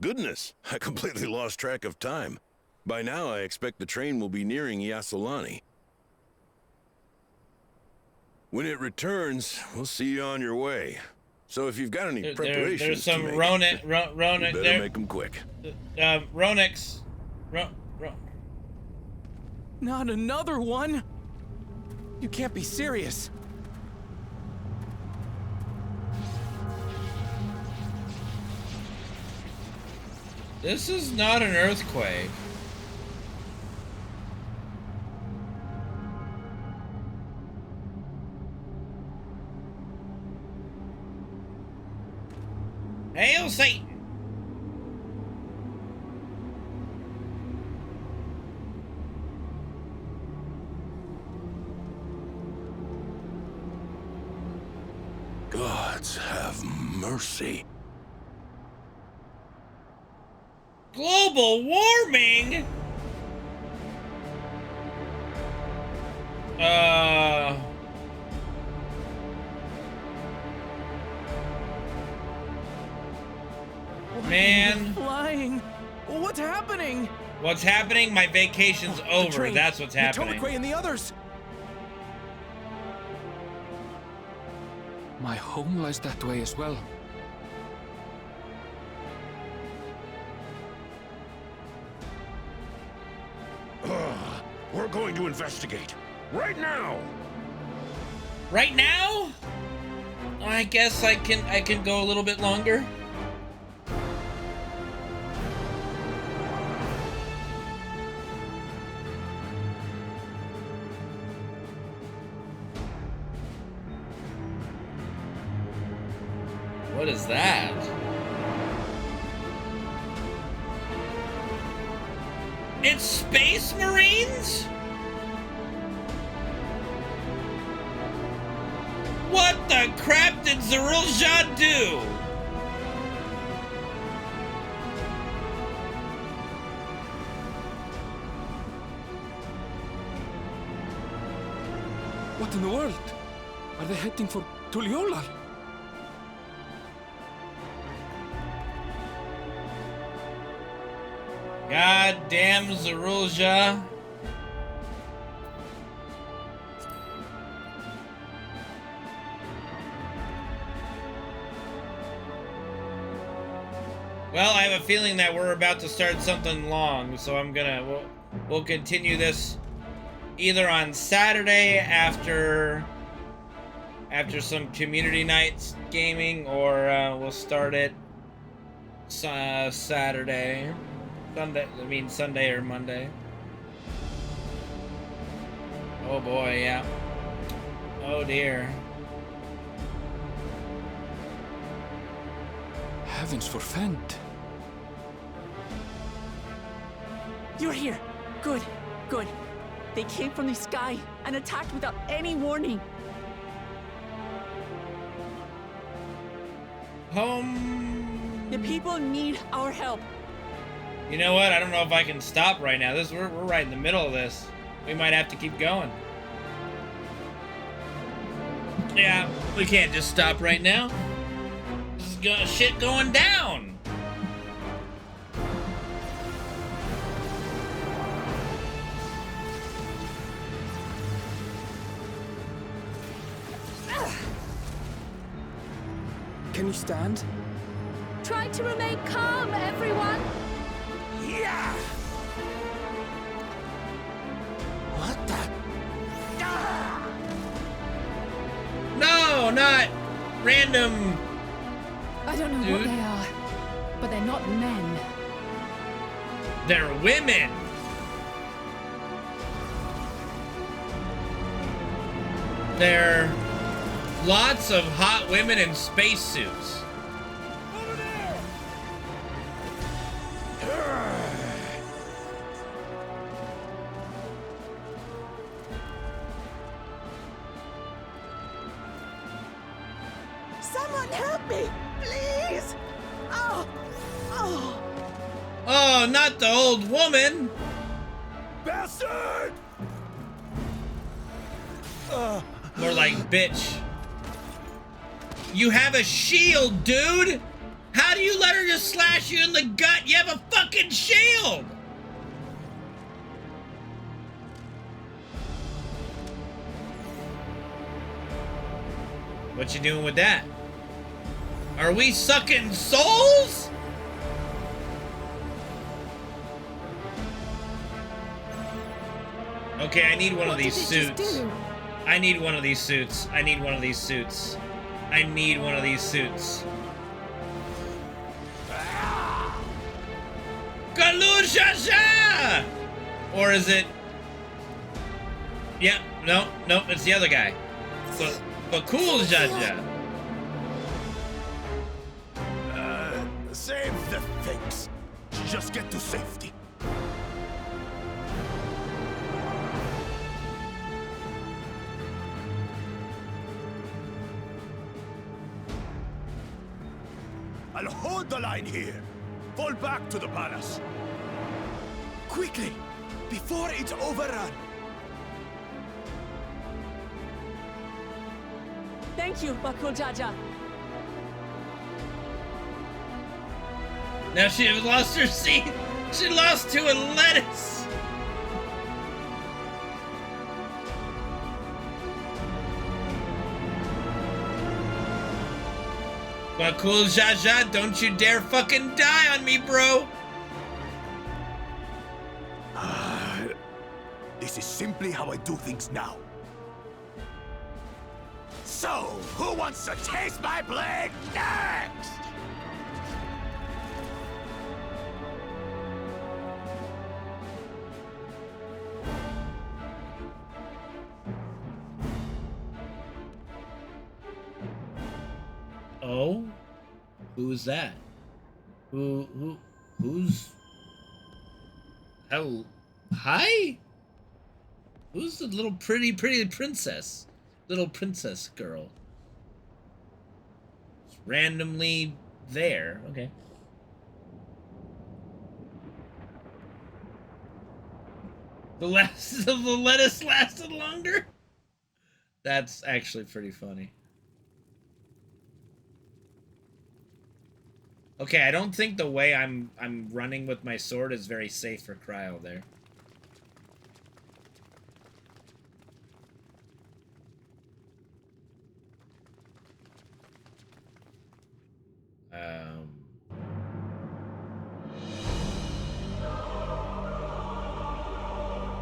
Goodness, I completely lost track of time. By now, I expect the train will be nearing Yasolani. When it returns, we'll see you on your way. So if you've got any preparations there's some to make, Ronex you better make them quick. Ronex. Not another one? You can't be serious. This is not an earthquake. Hail Satan! Gods have mercy. Global warming? Man. Flying. What's happening? What's happening? My vacation's over. That's what's happening. Tomaquay and the others. My home lies that way as well. We're going to investigate. Right now! Right now? I guess I can go a little bit longer. What is that? It's Space Marines? What the crap did Zerulja do? What in the world? Are they heading for Tuliolal? God damn Zerulja. Well, I have a feeling that we're about to start something long, so we'll continue this either on Saturday after some community nights gaming, or we'll start it Saturday. Sunday or Monday. Oh boy, yeah. Oh dear. Heavens forfend. You're here. Good, good. They came from the sky and attacked without any warning. Home. The people need our help. You know what? I don't know if I can stop right now. We're right in the middle of this. We might have to keep going. Yeah, we can't just stop right now. This is shit going down. Can you stand? Try to remain calm, everyone. Yeah! What the? Ah! No, not random. I don't know what they are, but they're not men. They're women. They're lots of hot women in spacesuits. Someone help me, please! Oh! Oh! Oh, not the old woman! Bastard! More like bitch. You have a shield, dude! How do you let her just slash you in the gut? You have a fucking shield! What you doing with that? Are we sucking souls? Okay, I need one of these suits. I need one of these suits. I need one of these suits. I need one of these suits. Galusha! Or is it? Yeah, no, it's the other guy. But cool, Jaja. Save the things. Just get to safety. I'll hold the line here. Fall back to the palace. Quickly, before it's overrun. Thank you, Bakul Jaja. Now she lost her seat. She lost to a lettuce. Bakul Jaja, don't you dare fucking die on me, bro. This is simply how I do things now. So, who wants to taste my blade next? Oh? Who's that? Who's... Hello? Hi? Who's the little pretty princess? Little princess girl. Just randomly there. Okay. The lettuce lasted longer? That's actually pretty funny. Okay, I don't think the way I'm running with my sword is very safe for Cryo there.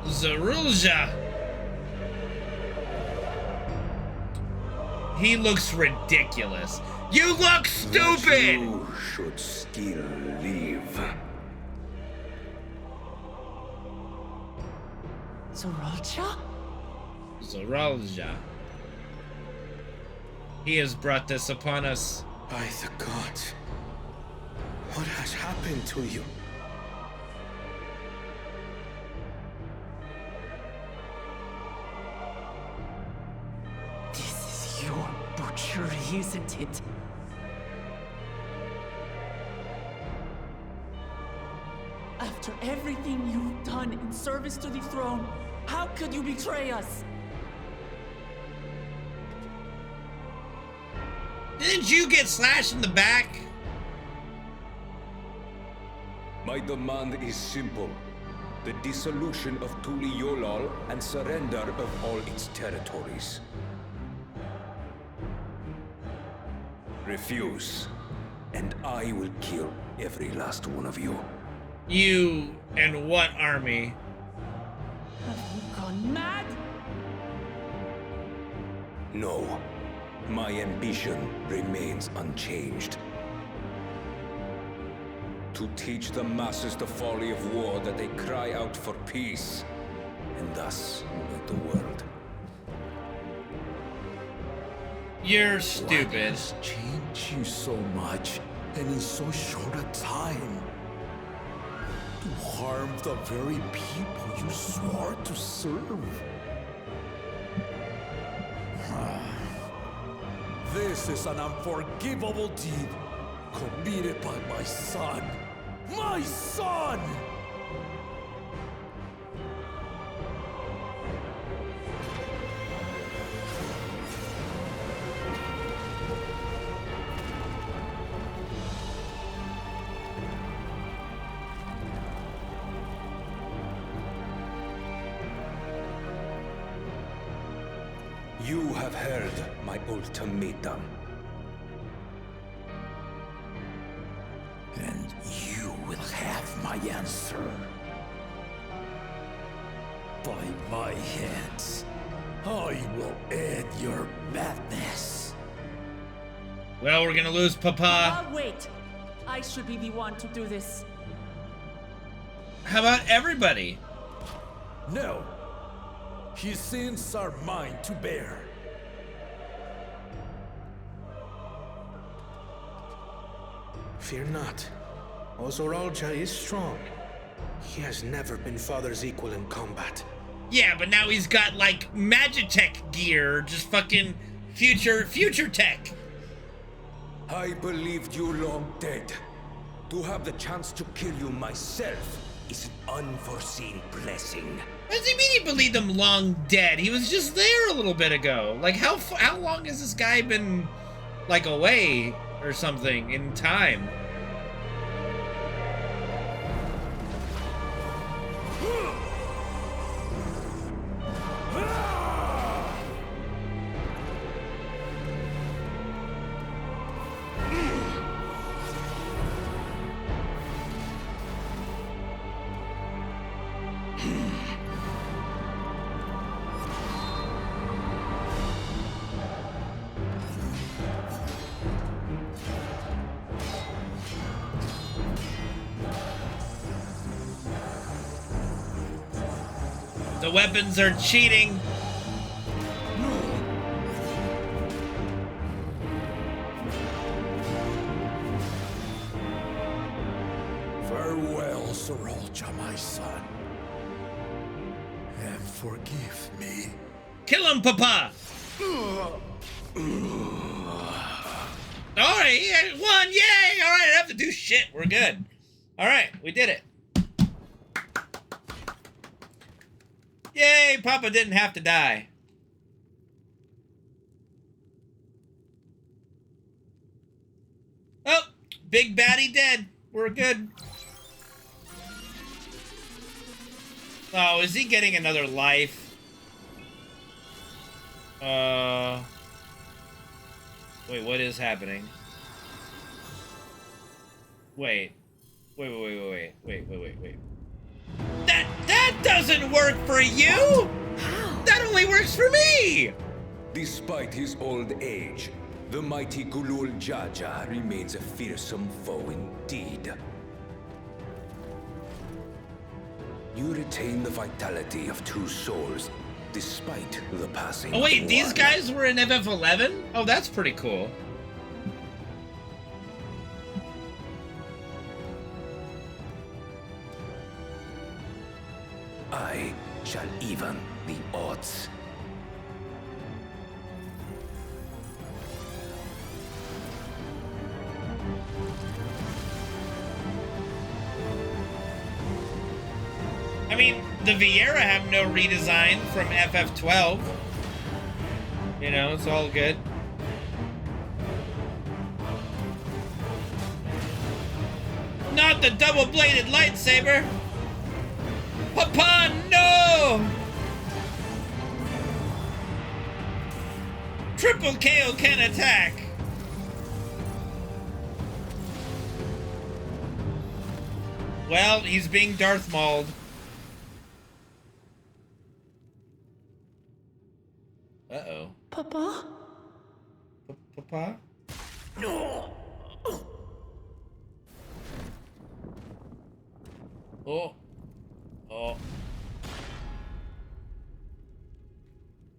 Zarulja! He looks ridiculous. You look stupid! You should still live. Zoralcha? Zarulja. He has brought this upon us. By the gods, what has happened to you? This is your butchery, isn't it? After everything you've done in service to the throne, how could you betray us? Didn't you get slashed in the back? My demand is simple. The dissolution of Tuliyollal and surrender of all its territories. Refuse, and I will kill every last one of you. You and what army? Have you gone mad? No, my ambition remains unchanged. To teach the masses the folly of war, that they cry out for peace, and thus unite the world. You're stupid. What has changed you so much, and in so short a time? To harm the very people you swore to serve. This is an unforgivable deed committed by my son. My son! have heard my ultimatum. And you will have my answer. By my hands, I will end your madness. Well, we're gonna lose Papa. Wait. I should be the one to do this. How about everybody? No. His sins are mine to bear. Fear not. Ozoralja is strong. He has never been Father's equal in combat. Yeah, but now he's got like Magitech gear, just fucking future tech. I believed you long dead. To have the chance to kill you myself is an unforeseen blessing. What does he mean he believed him long dead? He was just there a little bit ago. Like how long has this guy been like away or something in time? The weapons are cheating. Farewell, Sorolja, my son. And forgive me. Kill him, Papa! Alright, yeah, won! Yay! Alright, I don't have to do shit. We're good. Alright, we did it. Yay, Papa didn't have to die. Oh, big baddie dead. We're good. Oh, is he getting another life? Wait, what is happening? Wait. Wait. That doesn't work for you! That only works for me! Despite his old age, the mighty Gulul Jaja remains a fearsome foe indeed. You retain the vitality of two souls, despite the passing. Oh wait, of these one. guys were in FF11? Oh, that's pretty cool. I shall even the odds. I mean, the Viera have no redesign from FF12. You know, it's all good. Not the double-bladed lightsaber! Papa, no! Triple KO can attack! Well, he's being Darth Mauled. Uh-oh. Papa? Papa? No! Oh. Oh.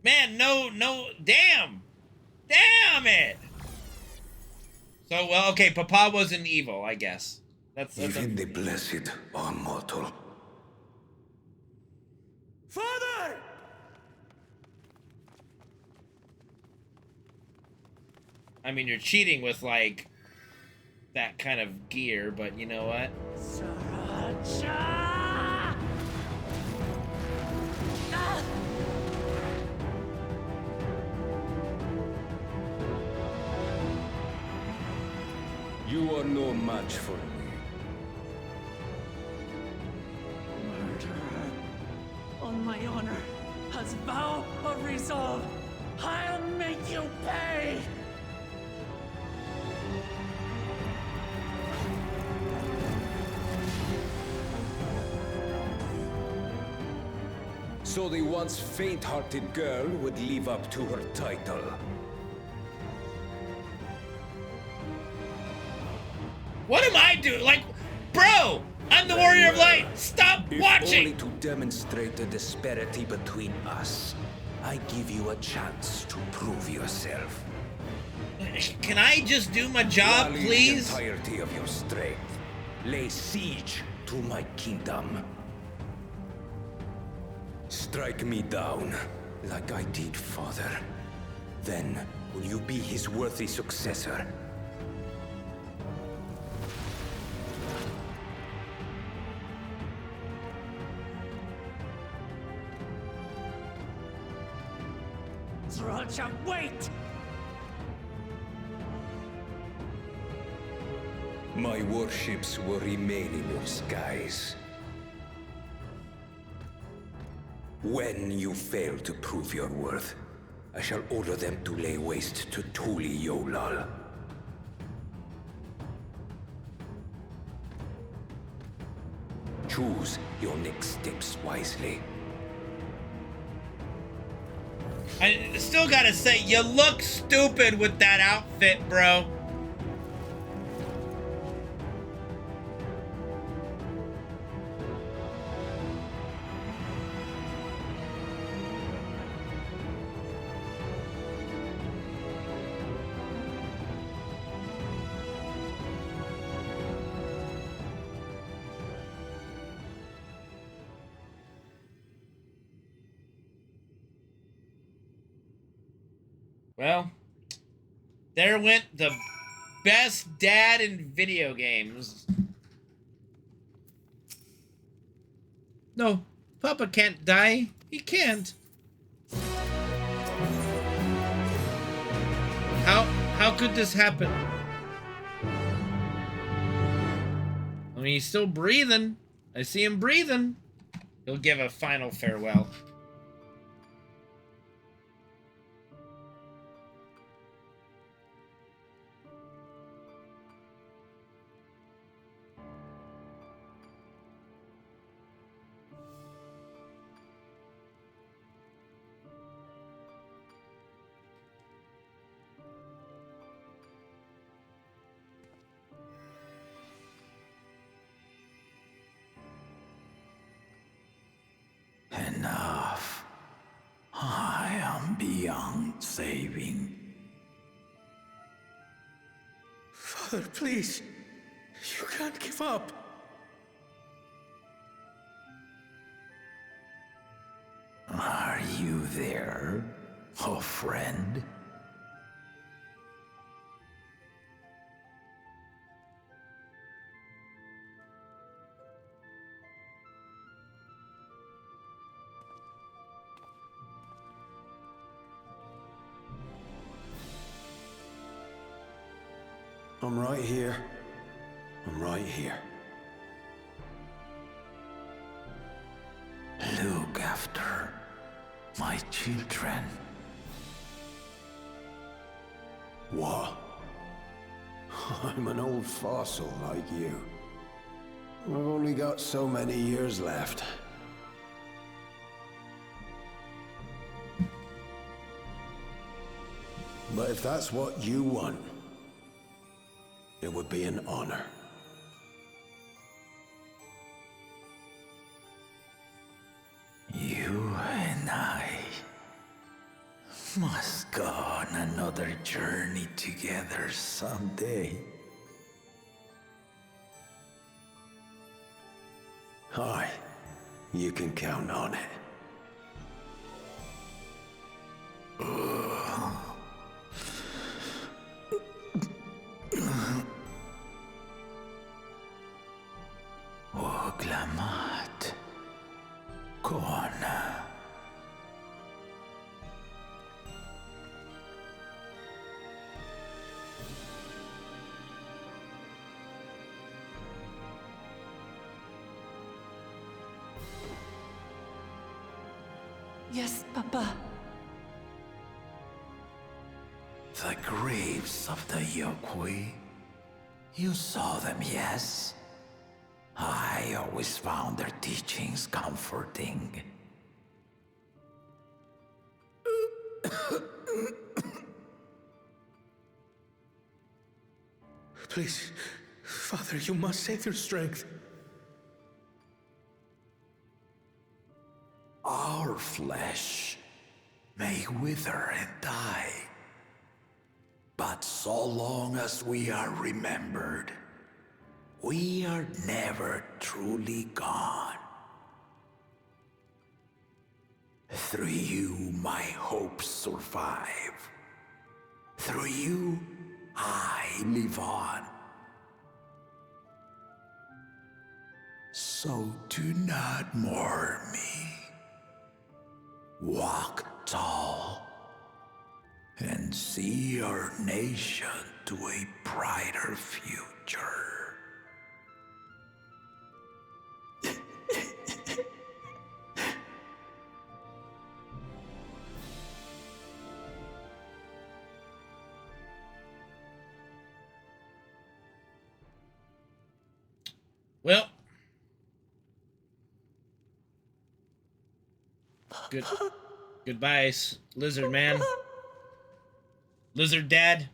Man, no, damn! Damn it! So, well, okay, Papa wasn't evil, I guess. That's Even the blessed are mortal. Father! I mean, you're cheating with, like, that kind of gear, but you know what? Sriracha! You are no match for me. Murderer, on my honor, as vow of resolve, I'll make you pay! So the once faint-hearted girl would live up to her title. What am I doing? Like, bro, I'm the Warrior of Light. Stop watching. Only to demonstrate the disparity between us. I give you a chance to prove yourself. Can I just do my job, Rally please? the entirety of your strength. Lay siege to my kingdom. Strike me down, like I did, Father. Then, will you be his worthy successor? Sriracha, wait! My warships will remain in your skies. When you fail to prove your worth, I shall order them to lay waste to Tuli Yolal. Choose your next steps wisely. I still gotta say, you look stupid with that outfit, bro. Well, there went the best dad in video games. No, Papa can't die. He can't. How could this happen? I mean, he's still breathing. I see him breathing. He'll give a final farewell. Enough. I am beyond saving. Father, please. You can't give up. Are you there, oh friend? I'm right here. I'm right here. Look after my children. What? I'm an old fossil like you. I've only got so many years left. But if that's what you want, it would be an honor. You and I must go on another journey together someday. Aye, you can count on it. Oglamat. Kona. Yes, Papa. The graves of the Yokwi. You saw them, yes? I always found their teachings comforting. Please, Father, you must save their strength. Our flesh may wither and die, but so long as we are remembered, we are never truly gone. Through you, my hopes survive. Through you, I live on. So do not mourn me. Walk tall and see our nation to a brighter future. Well, goodbye, lizard man. Lizard dad.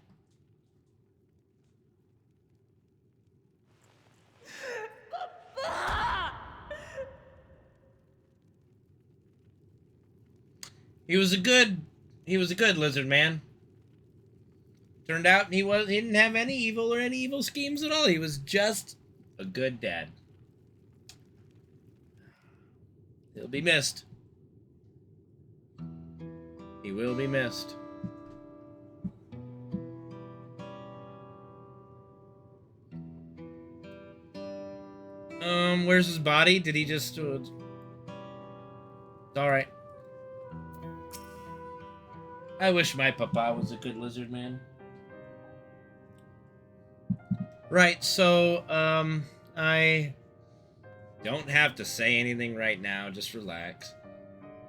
He was a good lizard man. Turned out he didn't have any evil schemes at all. He was just a good dad. He'll be missed. He will be missed. Where's his body? Did he just... It's alright. I wish my papa was a good lizard man. Right, so, I don't have to say anything right now. Just relax.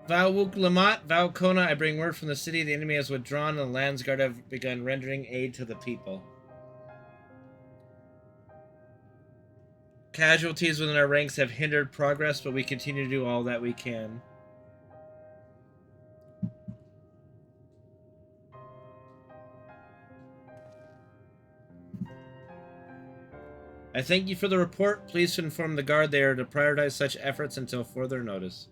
Valwuk Lamat, Valkona, I bring word from the city. The enemy has withdrawn and the Landsguard have begun rendering aid to the people. Casualties within our ranks have hindered progress, but we continue to do all that we can. I thank you for the report. Please inform the guard they are to prioritize such efforts until further notice.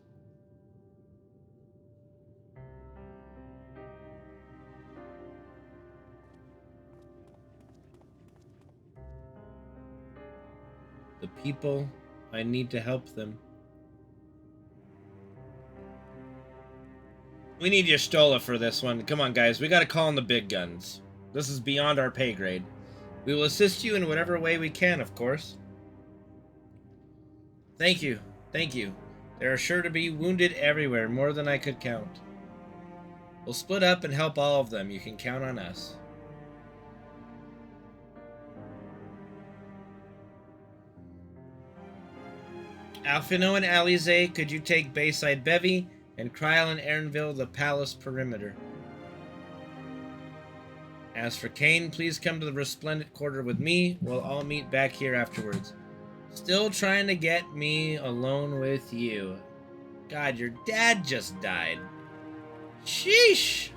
The people, I need to help them. We need Y'shtola for this one. Come on, guys. We gotta call in the big guns. This is beyond our pay grade. We will assist you in whatever way we can, of course. Thank you. Thank you. There are sure to be wounded everywhere, more than I could count. We'll split up and help all of them. You can count on us. Alfino and Alize, could you take Bayside Bevy and Kryl and Erinville the palace perimeter? As for Kane, please come to the Resplendent Quarter with me. We'll all meet back here afterwards. Still trying to get me alone with you. God, your dad just died. Sheesh!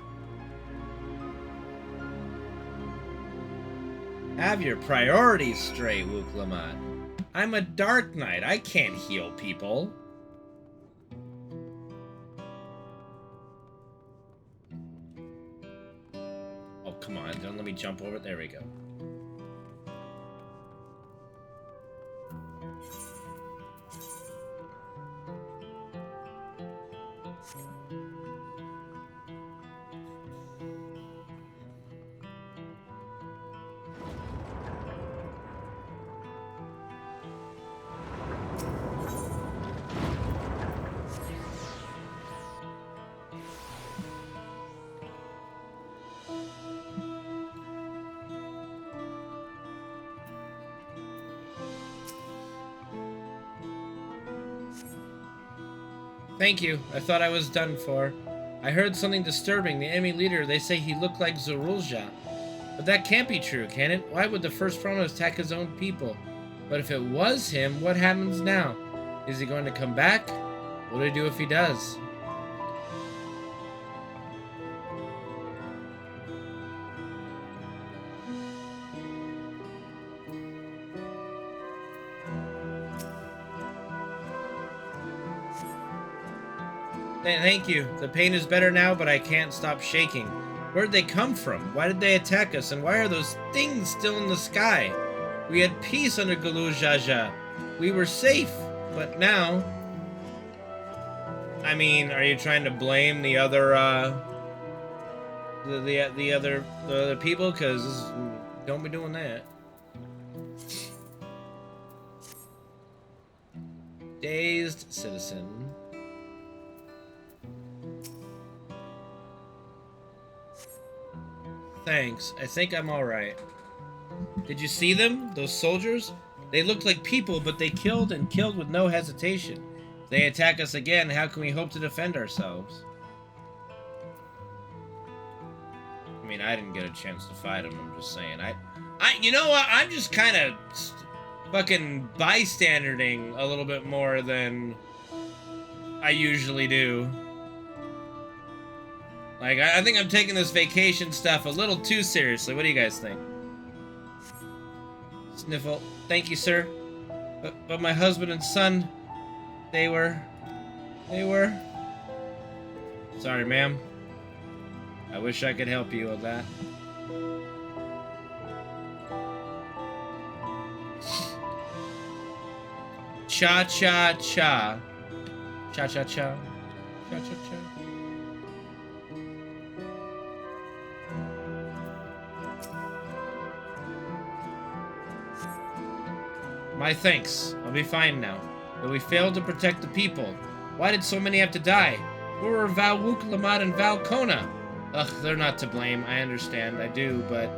Have your priorities straight, Wuk Lamat. I'm a Dark Knight. I can't heal people. Oh, come on. Don't let me jump over it. There we go. Thank you. I thought I was done for. I heard something disturbing. The enemy leader, they say he looked like Zorulja. But that can't be true, can it? Why would the first promise attack his own people? But if it was him, what happens now? Is he going to come back? What do we do if he does? Thank you. The pain is better now, but I can't stop shaking. Where'd they come from? Why did they attack us? And why are those things still in the sky? We had peace under Gulu Jaja. We were safe, but now... I mean, are you trying to blame the other, the other people? Because don't be doing that. Dazed citizen. Thanks. I think I'm alright. Did you see them? Those soldiers? They looked like people, but they killed and killed with no hesitation. If they attack us again, how can we hope to defend ourselves? I mean, I didn't get a chance to fight them, I'm just saying. You know what? I'm just kind of fucking bystandering a little bit more than I usually do. Like, I think I'm taking this vacation stuff a little too seriously. What do you guys think? Sniffle. Thank you, sir. But my husband and son, they were... Sorry, ma'am. I wish I could help you with that. Cha-cha-cha. Cha-cha-cha. Cha-cha-cha. My thanks. I'll be fine now. But we failed to protect the people. Why did so many have to die? Where were Valwook, Lamad, and Valkona? Ugh, they're not to blame. I understand. I do, but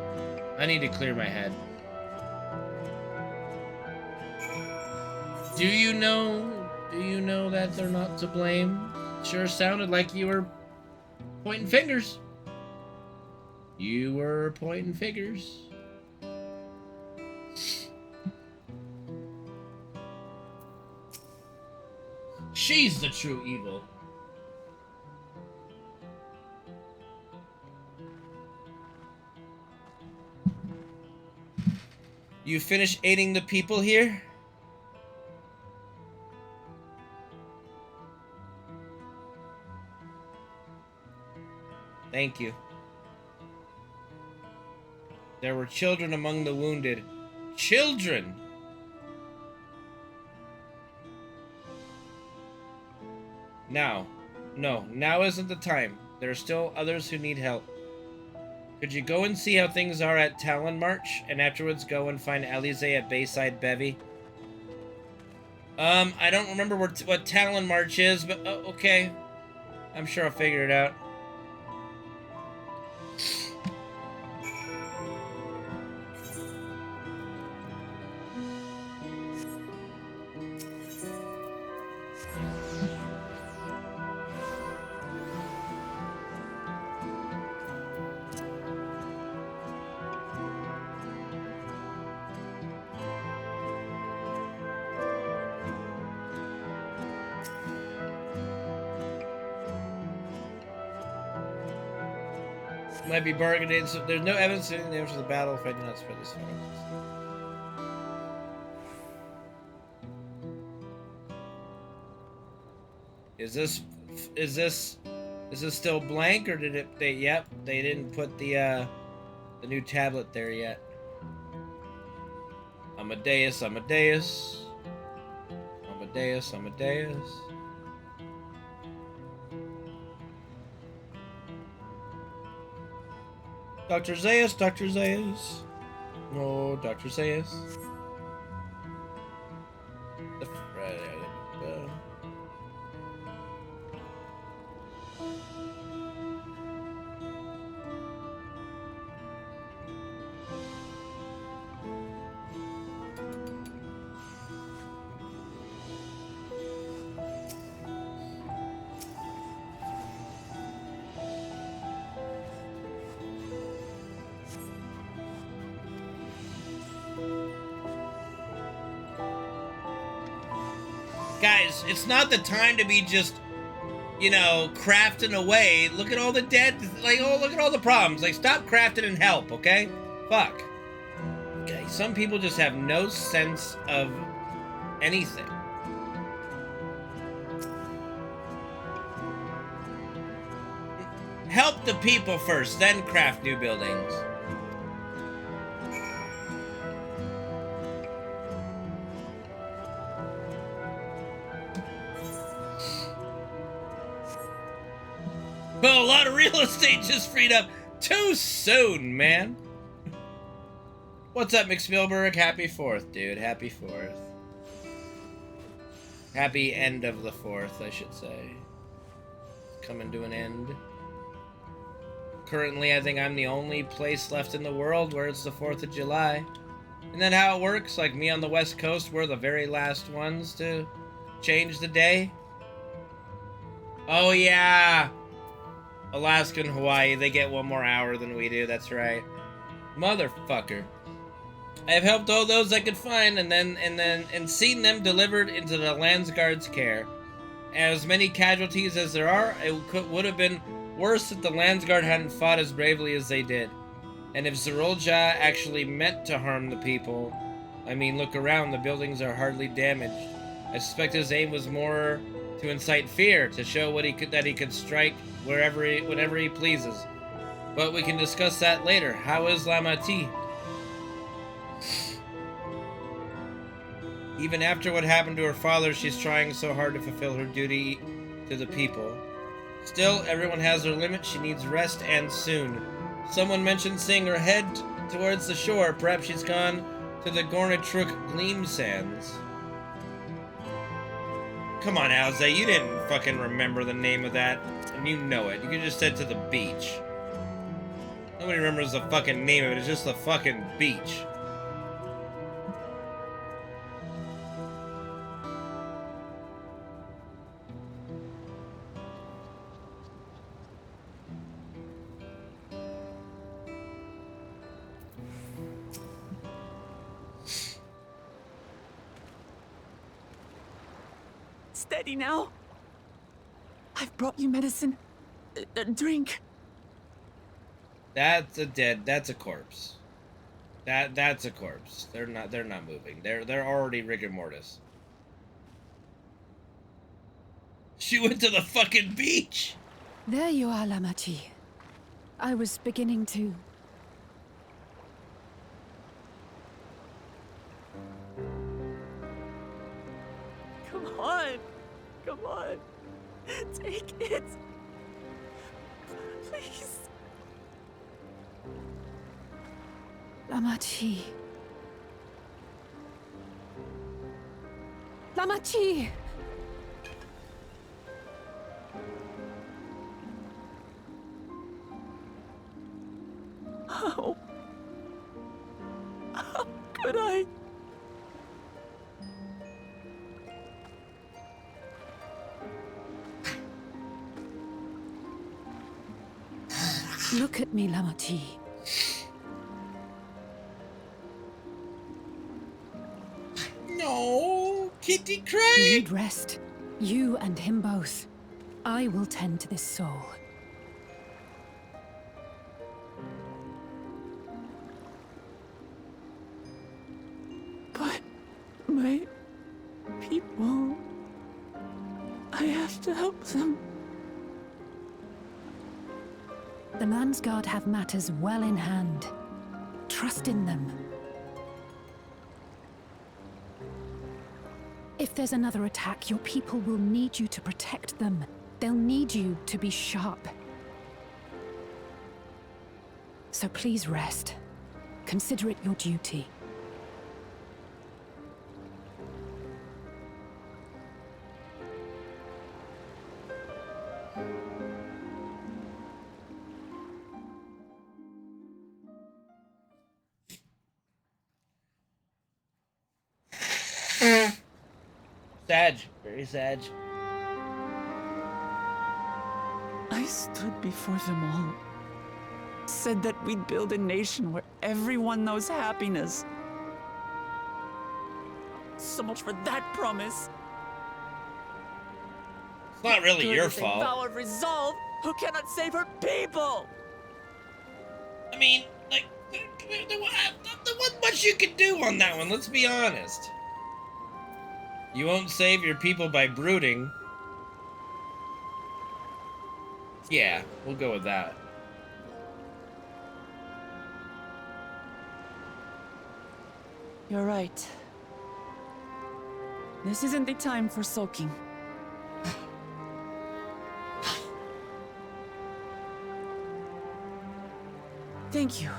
I need to clear my head. Do you know that they're not to blame? Sure sounded like you were pointing fingers. You were pointing fingers. She's the true evil. You finished aiding the people here? Thank you. There were children among the wounded. Children! Now. No, now isn't the time. There are still others who need help. Could you go and see how things are at Talon March, and afterwards go and find Alize at Bayside Bevy? I don't remember what Talon March is, but okay. I'm sure I'll figure it out. Might be bargaining. So there's no evidence in the after the battle if I do not spread this. Is this still blank, or did it? Yep, they didn't put the new tablet there yet. Amadeus. Dr. Zaius. No, Dr. Zaius. Guys, it's not the time to be just, you know, crafting away. Look at all the dead, like, oh, look at all the problems. Like, stop crafting and help, okay? Fuck. Okay, some people just have no sense of anything. Help the people first, then craft new buildings. Well, a lot of real estate just freed up too soon, man. What's up, McSpielberg? Happy 4th, dude. Happy 4th. Happy end of the 4th, I should say. Coming to an end. Currently, I think I'm the only place left in the world where it's the 4th of July. Isn't that how it works? Like me on the West Coast, we're the very last ones to change the day? Oh, yeah. Alaska and Hawaii, they get one more hour than we do, that's right. Motherfucker. I have helped all those I could find and seen them delivered into the Landsguard's care. As many casualties as there are, it would have been worse if the Landsguard hadn't fought as bravely as they did. And if Zerolja actually meant to harm the people, I mean, look around, the buildings are hardly damaged. I suspect his aim was more to incite fear, to show that he could strike whenever he pleases. But we can discuss that later. How is Lamati? Even after what happened to her father, she's trying so hard to fulfill her duty to the people. Still, everyone has their limit. She needs rest, and soon. Someone mentioned seeing her head towards the shore. Perhaps she's gone to the Gornatruk Gleam Sands. Come on, Alze, you didn't fucking remember the name of that, and you know it. You could just said to the beach. Nobody remembers the fucking name of it. It's just the fucking beach. Steady now. I've brought you medicine. A drink. That's a corpse. That's a corpse. They're not moving. They're already rigor mortis. She went to the fucking beach. There you are, Lamachi. I was beginning to... Come on. Come on. Take it. Please. Lamachi. Lamachi! How could I? Look at me, Lamachi. No, Kitty You Craig. need rest. You and him both. I will tend to this soul. But my people... I have to help them. The Landsguard have matters well in hand. Trust in them. If there's another attack, your people will need you to protect them. They'll need you to be sharp. So please rest. Consider it your duty. Sag, very Sag. I stood before them all. Said that we'd build a nation where everyone knows happiness. So much for that promise. not really Good your is a fault. vow of resolve who cannot save her people. I mean, like, there wasn't much you could do on that one, let's be honest. You won't save your people by brooding. Yeah, we'll go with that. You're right. This isn't the time for sulking. Thank you.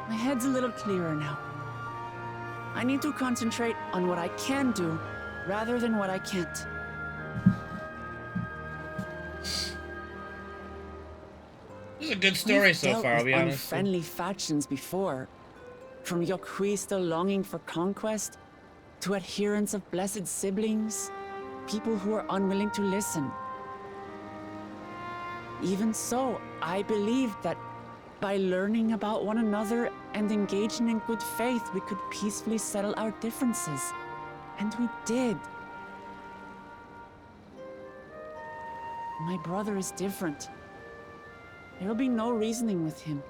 My head's a little clearer now. I need to concentrate on what I can do, rather than what I can't. This is a good story so far, I'll be honest. Unfriendly factions before. From Yokui still longing for conquest, to adherents of blessed siblings, people who are unwilling to listen. Even so, I believed that by learning about one another and engaging in good faith, we could peacefully settle our differences. And we did. My brother is different. There will be no reasoning with him.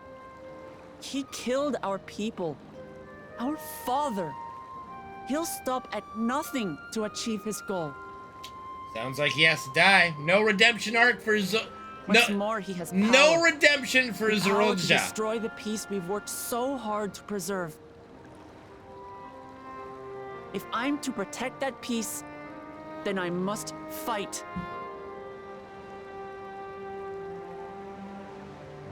He killed our people. Our father. He'll stop at nothing to achieve his goal. Sounds like he has to die. No redemption arc for What's more, he has power. No redemption for Power to Zerolja. destroy the peace we've worked so hard to preserve. If I'm to protect that peace, then I must fight.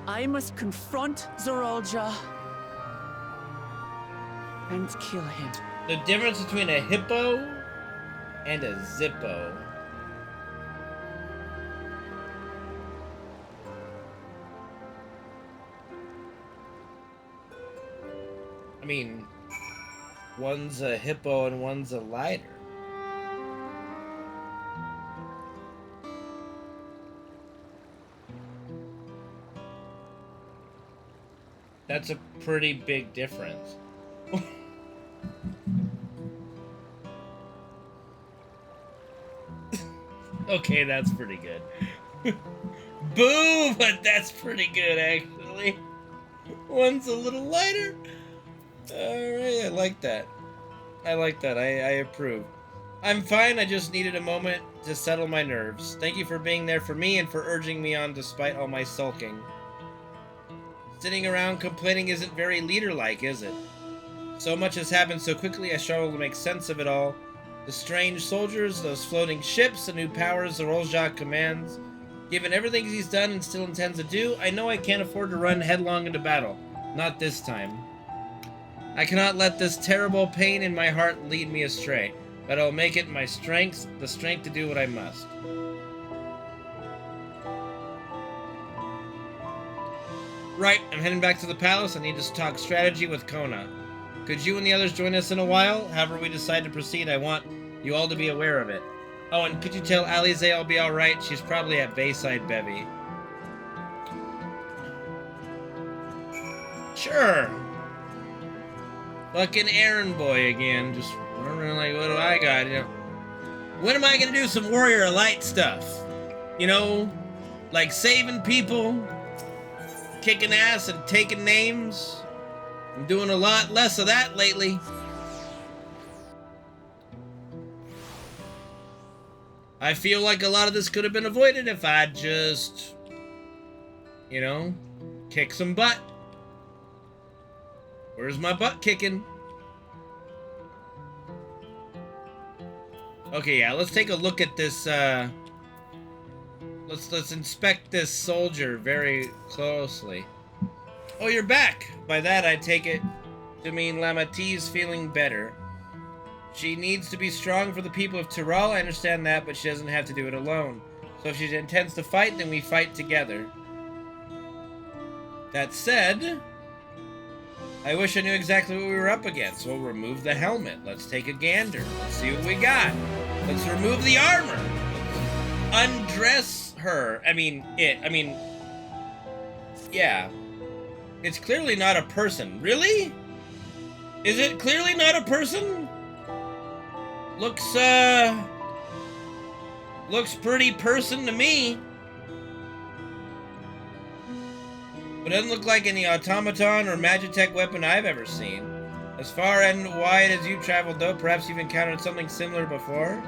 I must confront Zerolja and kill him. The difference between a hippo and a zippo. I mean, one's a hippo and one's a lighter. That's a pretty big difference. Okay, that's pretty good. Boo, but that's pretty good, actually. One's a little lighter. Alright, I like that. I like that. I approve. I'm fine, I just needed a moment to settle my nerves. Thank you for being there for me and for urging me on despite all my sulking. Sitting around complaining isn't very leader-like, is it? So much has happened so quickly I struggle to make sense of it all. The strange soldiers, those floating ships, the new powers Zerolja commands. Given everything he's done and still intends to do, I know I can't afford to run headlong into battle. Not this time. I cannot let this terrible pain in my heart lead me astray, but I'll make it my strength, the strength to do what I must. Right, I'm heading back to the palace. I need to talk strategy with Kona. Could you and the others join us in a while? However we decide to proceed, I want you all to be aware of it. Oh, and could you tell Alize I'll be alright? She's probably at Bayside Bevy. Sure. Fucking errand boy again. Just wondering, like, what do I got? You know, when am I gonna do some Warrior of Light stuff? You know, like saving people, kicking ass and taking names. I'm doing a lot less of that lately. I feel like a lot of this could have been avoided if I'd just, you know, kick some butt. Where's my butt kicking? Okay, yeah, let's take a look at this, let's inspect this soldier very closely. Oh, you're back! By that, I take it to mean Lamati's feeling better. She needs to be strong for the people of Tyrol, I understand that, but she doesn't have to do it alone. So if she intends to fight, then we fight together. That said, I wish I knew exactly what we were up against. We'll remove the helmet. Let's take a gander. Let's see what we got. Let's remove the armor. Undress her. Yeah. It's clearly not a person. Really? Is it clearly not a person? Looks Looks pretty person to me. But it doesn't look like any automaton or magitech weapon I've ever seen. As far and wide as you've traveled though, perhaps you've encountered something similar before?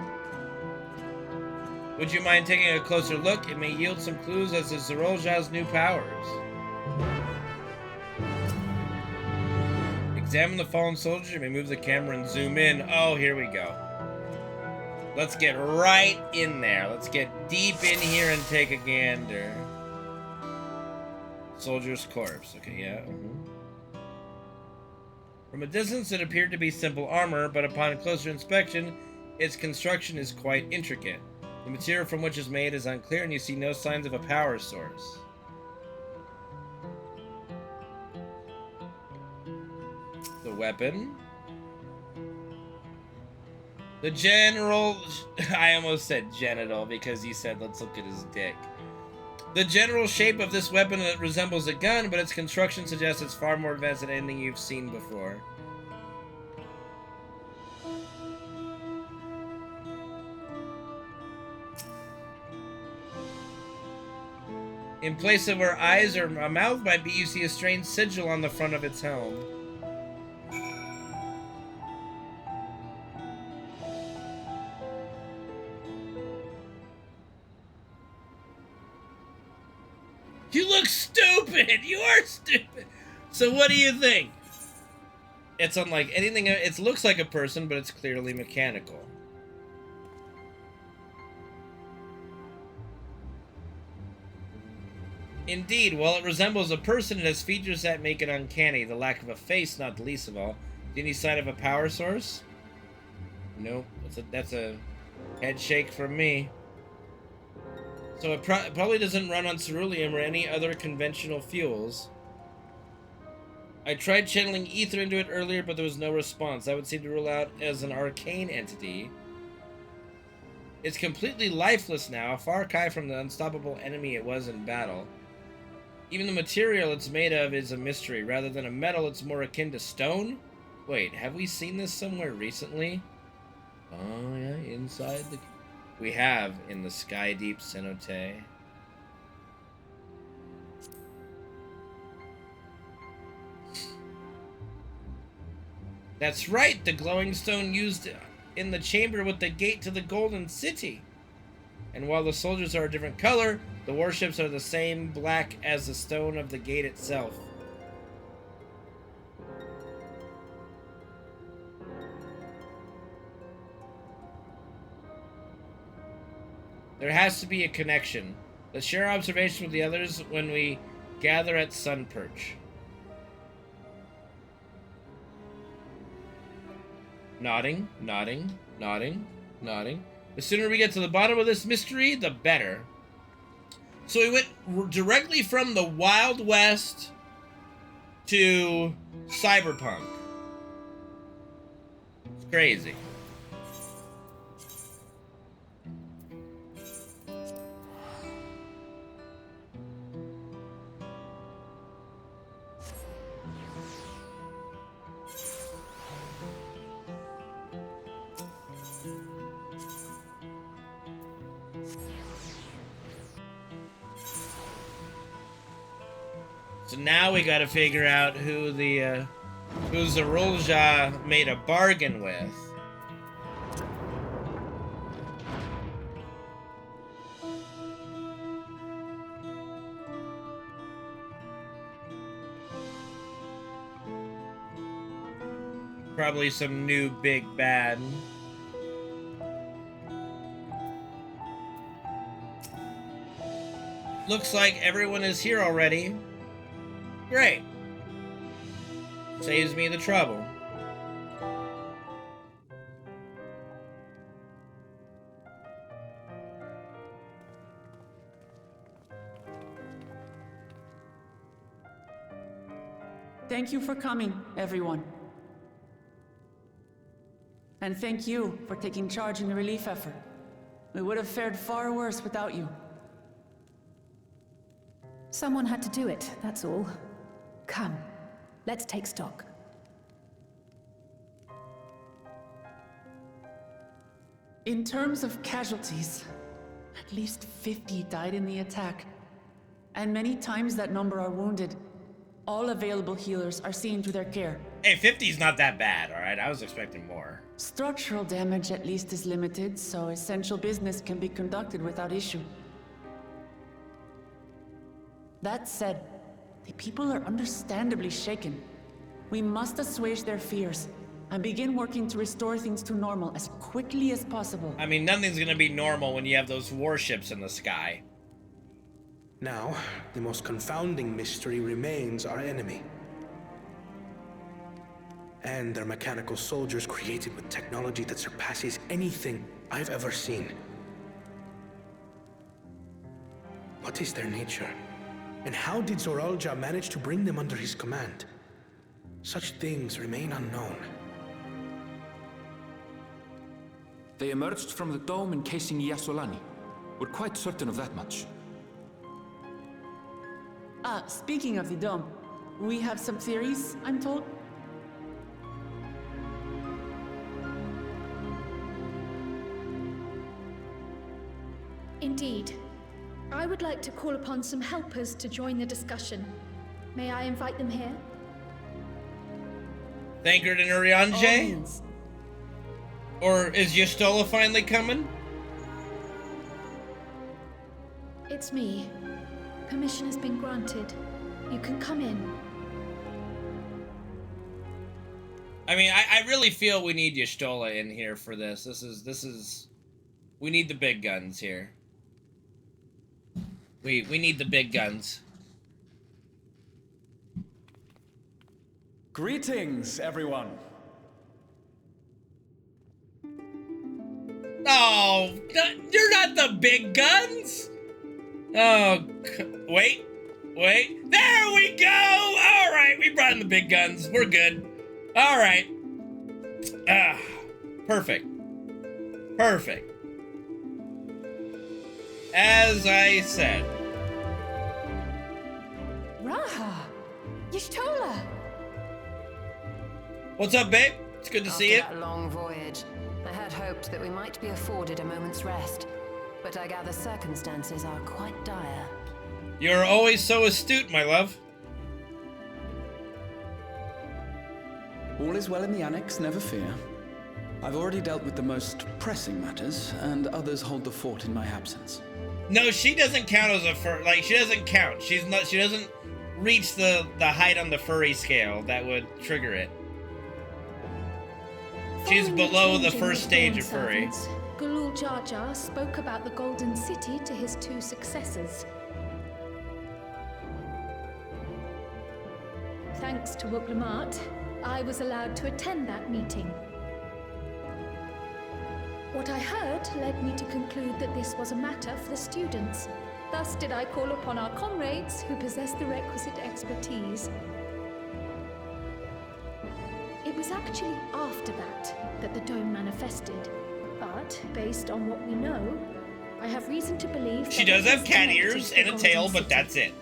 Would you mind taking a closer look? It may yield some clues as to Zorolja's new powers. Examine the fallen soldier. You may move the camera and zoom in. Oh, here we go. Let's get right in there. Let's get deep in here and take a gander. Soldier's corpse. Okay, yeah. From a distance, it appeared to be simple armor, but upon closer inspection, its construction is quite intricate. The material from which it's made is unclear, and you see no signs of a power source. The weapon. The general... I almost said genital because you said let's look at his dick. The general shape of this weapon resembles a gun, but its construction suggests it's far more advanced than anything you've seen before. In place of where eyes or a mouth might be, you see a strange sigil on the front of its helm. You look stupid! You are stupid! So what do you think? It's unlike anything... It looks like a person, but it's clearly mechanical. Indeed, while it resembles a person, it has features that make it uncanny. The lack of a face, not the least of all. Any sign of a power source? Nope. That's a head shake from me. So it probably doesn't run on ceruleum or any other conventional fuels. I tried channeling ether into it earlier, but there was no response. That would seem to rule out as an arcane entity. It's completely lifeless now, a far cry from the unstoppable enemy it was in battle. Even the material it's made of is a mystery. Rather than a metal, it's more akin to stone? Wait, have we seen this somewhere recently? Oh yeah, inside the... We have in the Sky Deep Cenote. That's right, the glowing stone used in the chamber with the gate to the Golden City. And while the soldiers are a different color, the warships are the same black as the stone of the gate itself. There has to be a connection. Let's share observation with the others when we gather at Sunperch. Nodding, nodding, nodding, nodding. The sooner we get to the bottom of this mystery, the better. So we went directly from the Wild West to Cyberpunk. It's crazy. So now we gotta figure out who Zorolja made a bargain with. Probably some new big bad. Looks like everyone is here already. Great. Saves me the trouble. Thank you for coming, everyone. And thank you for taking charge in the relief effort. We would have fared far worse without you. Someone had to do it, that's all. Come, let's take stock. In terms of casualties, At least 50 died in the attack. And many times that number are wounded. All available healers are seen to their care. Hey, 50's not that bad, alright? I was expecting more. Structural damage at least is limited, so essential business can be conducted without issue. That said, the people are understandably shaken. We must assuage their fears and begin working to restore things to normal as quickly as possible. I mean, nothing's gonna be normal when you have those warships in the sky. Now, the most confounding mystery remains our enemy. And their mechanical soldiers created with technology that surpasses anything I've ever seen. What is their nature? And how did Zoralja manage to bring them under his command? Such things remain unknown. They emerged from the dome encasing Yasolani. We're quite certain of that much. Speaking of the dome, we have some theories, I'm told. Indeed. I would like to call upon some helpers to join the discussion. May I invite them here? Thankard and Urianje? Or is Yestola finally coming? It's me. Permission has been granted. You can come in. I mean, I really feel we need Yestola in here for this. This is... We need the big guns here. We need the big guns. Greetings, everyone. Oh, you're not the big guns? Oh, wait. There we go! Alright, we brought in the big guns. We're good. Alright. Perfect. Perfect. As I said. Raha! Y'shtola! What's up, babe? It's good to see you. After that long voyage, I had hoped that we might be afforded a moment's rest, but I gather circumstances are quite dire. You're always so astute, my love. All is well in the annex, never fear. I've already dealt with the most pressing matters, and others hold the fort in my absence. No, she doesn't count as a she doesn't count. She doesn't reach the height on the furry scale that would trigger it. She's below the first stage of furry. Galul Jar Jar spoke about the Golden City to his two successors. Thanks to Wuglamat, I was allowed to attend that meeting. What I heard led me to conclude that this was a matter for the students. Thus did I call upon our comrades who possess the requisite expertise. It was actually after that the dome manifested. But, based on what we know, I have reason to believe she does have cat ears and a tail, but that's it.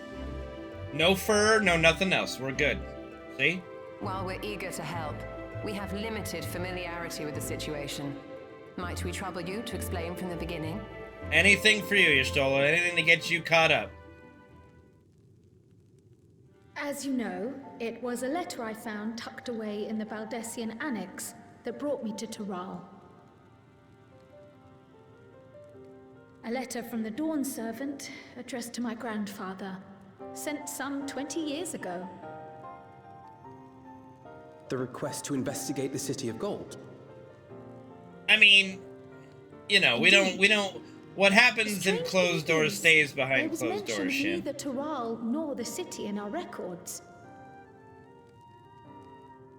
No fur, no nothing else. We're good. See? While we're eager to help, we have limited familiarity with the situation. Might we trouble you to explain from the beginning? Anything for you, Y'shtola. Anything to get you caught up. As you know, it was a letter I found tucked away in the Baldessian Annex that brought me to Toral. A letter from the Dawn Servant, addressed to my grandfather, sent some 20 years ago. The request to investigate the City of Gold. I mean, you know, we don't. What happens in closed doors stays behind closed doors, shit. Neither Toral nor the city in our records.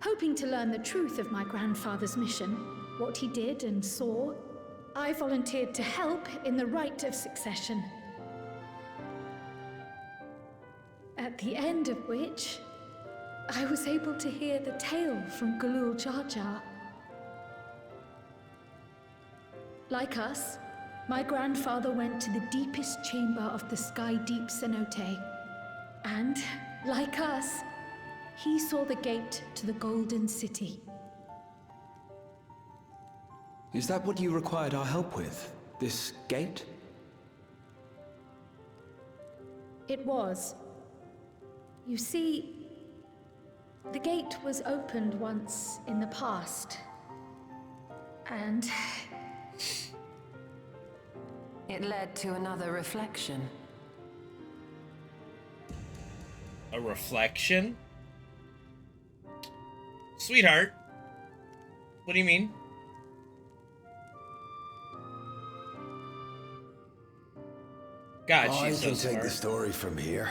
Hoping to learn the truth of my grandfather's mission, what he did and saw, I volunteered to help in the rite of succession. At the end of which, I was able to hear the tale from Galul Jar Jar. Like us, my grandfather went to the deepest chamber of the Sky Deep Cenote. And, like us, he saw the gate to the Golden City. Is that what you required our help with? This gate? It was. You see, the gate was opened once in the past. And it led to another reflection. A reflection? Sweetheart, what do you mean? God, she's so I can take smart. the story from here.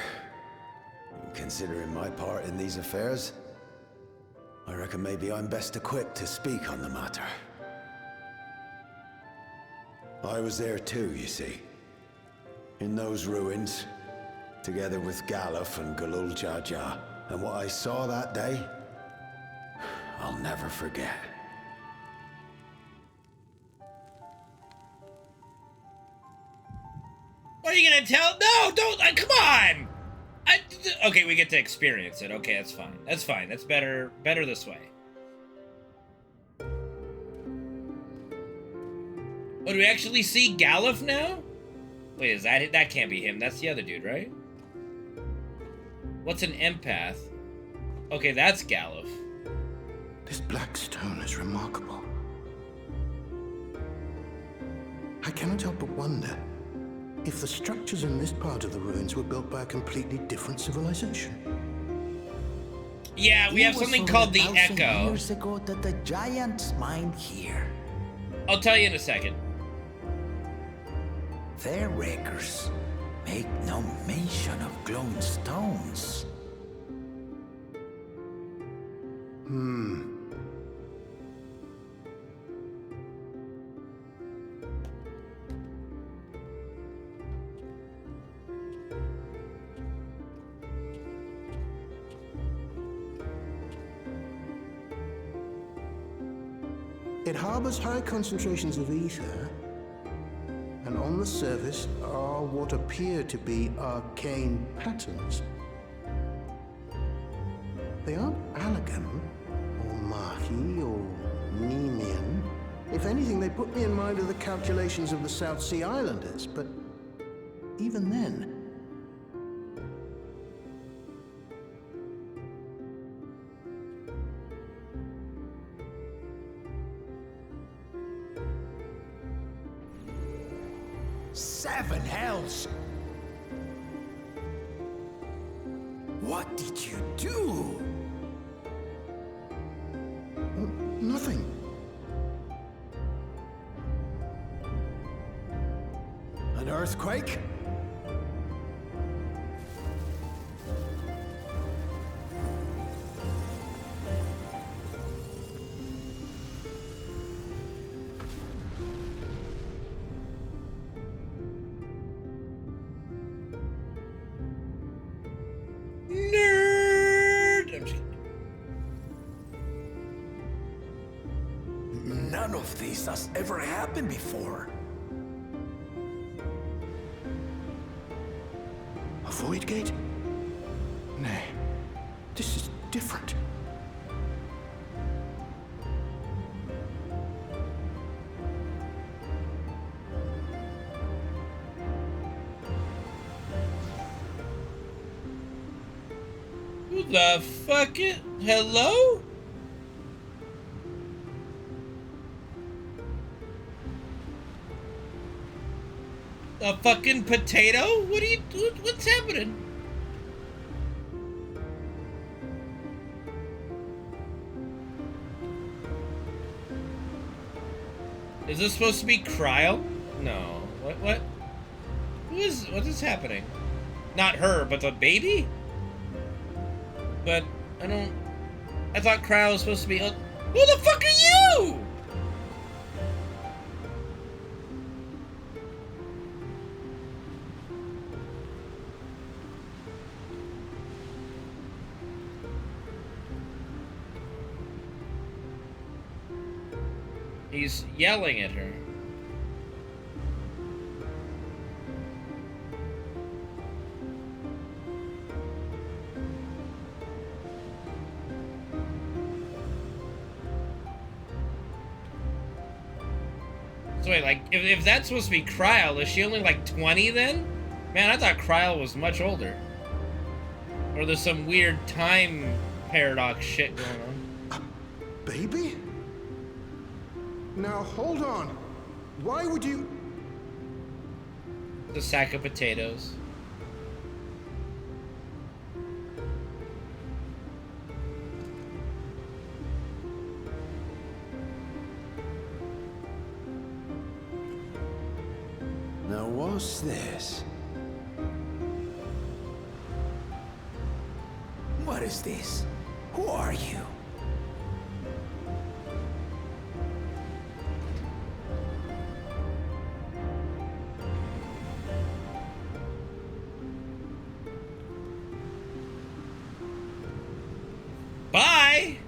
Considering my part in these affairs, I reckon maybe I'm best equipped to speak on the matter. I was there too, you see. In those ruins, together with Galuf and Galul Jaja. And what I saw that day, I'll never forget. What are you gonna tell? No, don't! Come on! Okay, we get to experience it. Okay, that's fine. That's fine. That's better. Better this way. Oh, do we actually see Galuf now? Wait, is that can't be him? That's the other dude, right? What's an empath? Okay, that's Galuf. This black stone is remarkable. I cannot help but wonder if the structures in this part of the ruins were built by a completely different civilization. Yeah, we have something called the Echo. Years ago that the giants mined here. I'll tell you in a second. Their records make no mention of glowing stones. It harbors high concentrations of ether, and on the surface are what appear to be arcane patterns. They aren't Allergan, or Mahi, or Nemean. If anything, they put me in mind of the calculations of the South Sea Islanders, but even then, Seven hells! What did you do? nothing. An earthquake? Nerd! I'm just kidding. None of this has ever happened before. A void gate? Nay, this is different. Who the fuck it? Hello? A fucking potato? What are you? What's happening? Is this supposed to be Cryo? No. What? What is happening? Not her, but the baby? But I don't. I thought Cryo was supposed to be. Who the fuck are you? He's yelling at her. So wait, like, if that's supposed to be Cryo, is she only like 20 then? Man, I thought Kryl was much older. Or there's some weird time paradox shit going on. Baby? Now, hold on. Why would you... The sack of potatoes. Now, what's this? What is this? Who are you? Bye!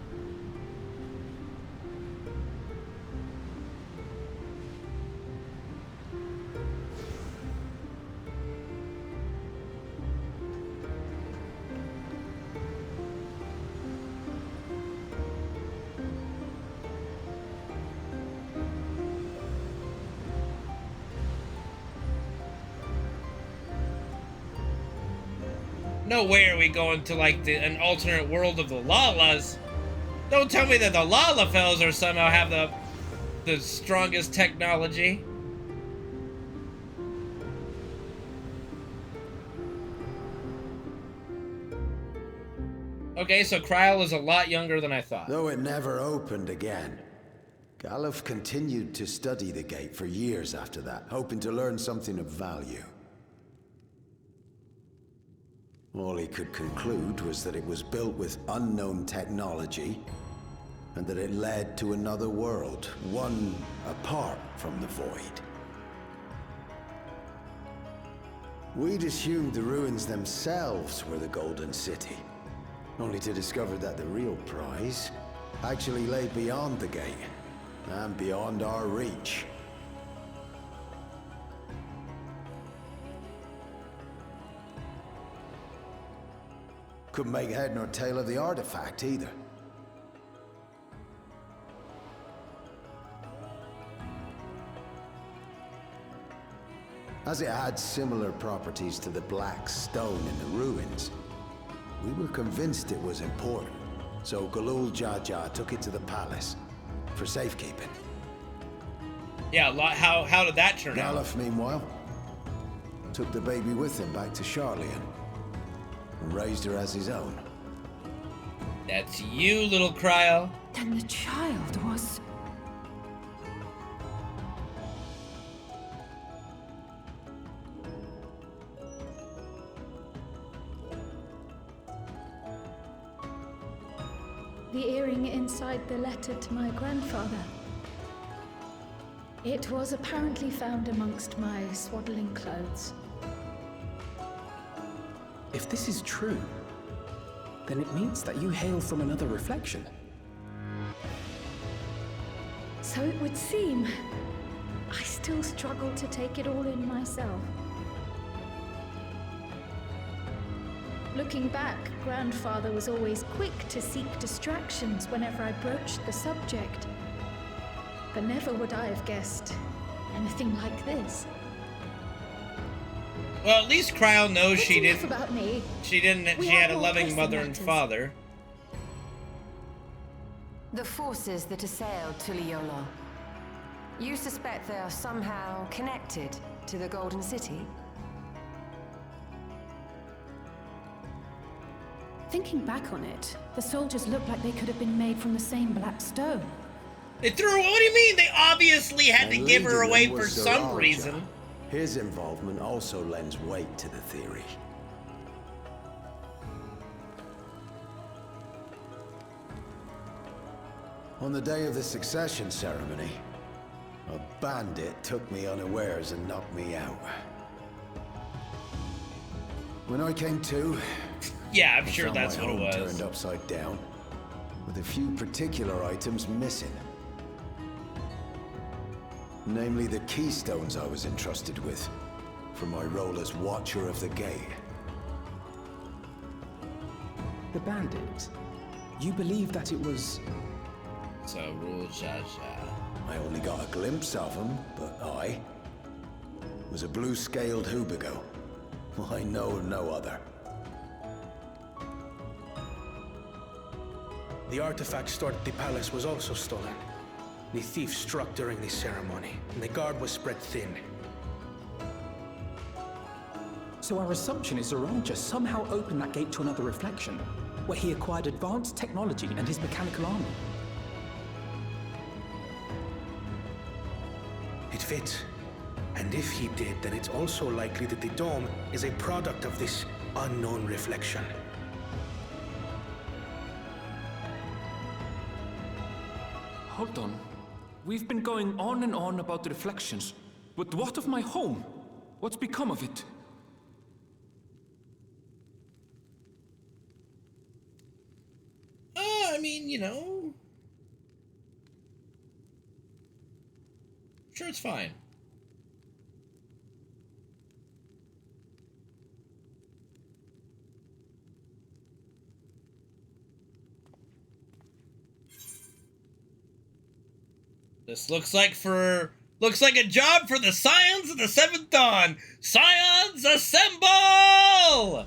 No way are we going to like an alternate world of the Lalas. Don't tell me that the Lalafels are somehow have the strongest technology. Okay, so Kryl is a lot younger than I thought. Though it never opened again. Galuf continued to study the gate for years after that, hoping to learn something of value. All he could conclude was that it was built with unknown technology, and that it led to another world, one apart from the Void. We'd assumed the ruins themselves were the Golden City, only to discover that the real prize actually lay beyond the gate, and beyond our reach. Couldn't make head nor tail of the artifact, either. As it had similar properties to the black stone in the ruins, we were convinced it was important, so Galul Jaja took it to the palace for safekeeping. Yeah, how did that turn out? Galuf, meanwhile, took the baby with him back to Charlian and raised her as his own. That's you, little Kryl. Then the child was... The earring inside the letter to my grandfather. It was apparently found amongst my swaddling clothes. If this is true, then it means that you hail from another reflection. So it would seem. I still struggle to take it all in myself. Looking back, Grandfather was always quick to seek distractions whenever I broached the subject. But never would I have guessed anything like this. Well, at least Kryl knows It's she enough didn't. about me. She didn't. We She had have a more loving pressing mother and matters. father. The forces that assailed Tuliyola. You suspect they are somehow connected to the Golden City? Thinking back on it, the soldiers looked like they could have been made from the same black stone. They threw her. What do you mean? They obviously had to And give her leading away them for was some Sir reason. Alja. His involvement also lends weight to the theory. On the day of the succession ceremony, a bandit took me unawares and knocked me out. When I came to, Yeah, I'm I sure found that's my what it home was. turned upside down, with a few particular items missing. Namely the keystones I was entrusted with, for my role as Watcher of the Gate. The bandit. You believe that it was... So, Rule Jaja. I only got a glimpse of him, but I was a blue-scaled Hubigo, I know of no other. The artifact stored at the palace was also stolen. The thief struck during the ceremony, and the guard was spread thin. So our assumption is Zorolja somehow opened that gate to another reflection, where he acquired advanced technology and his mechanical armor. It fits. And if he did, then it's also likely that the dome is a product of this unknown reflection. Hold on. We've been going on and on about the reflections, but what of my home? What's become of it? I mean, you know... Sure, it's fine. This looks like a job for the Scions of the Seventh Dawn. Scions, assemble!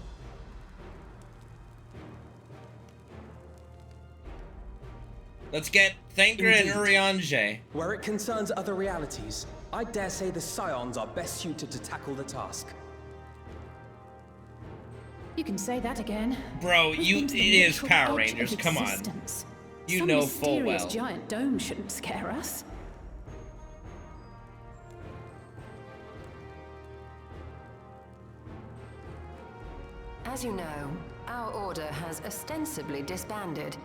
Let's get Thanker and Urianger. Where it concerns other realities, I dare say the Scions are best suited to tackle the task. You can say that again. Bro, it is Power Rangers, come on. You know full well. Some mysterious giant dome shouldn't scare us. As you know, our order has ostensibly disbanded.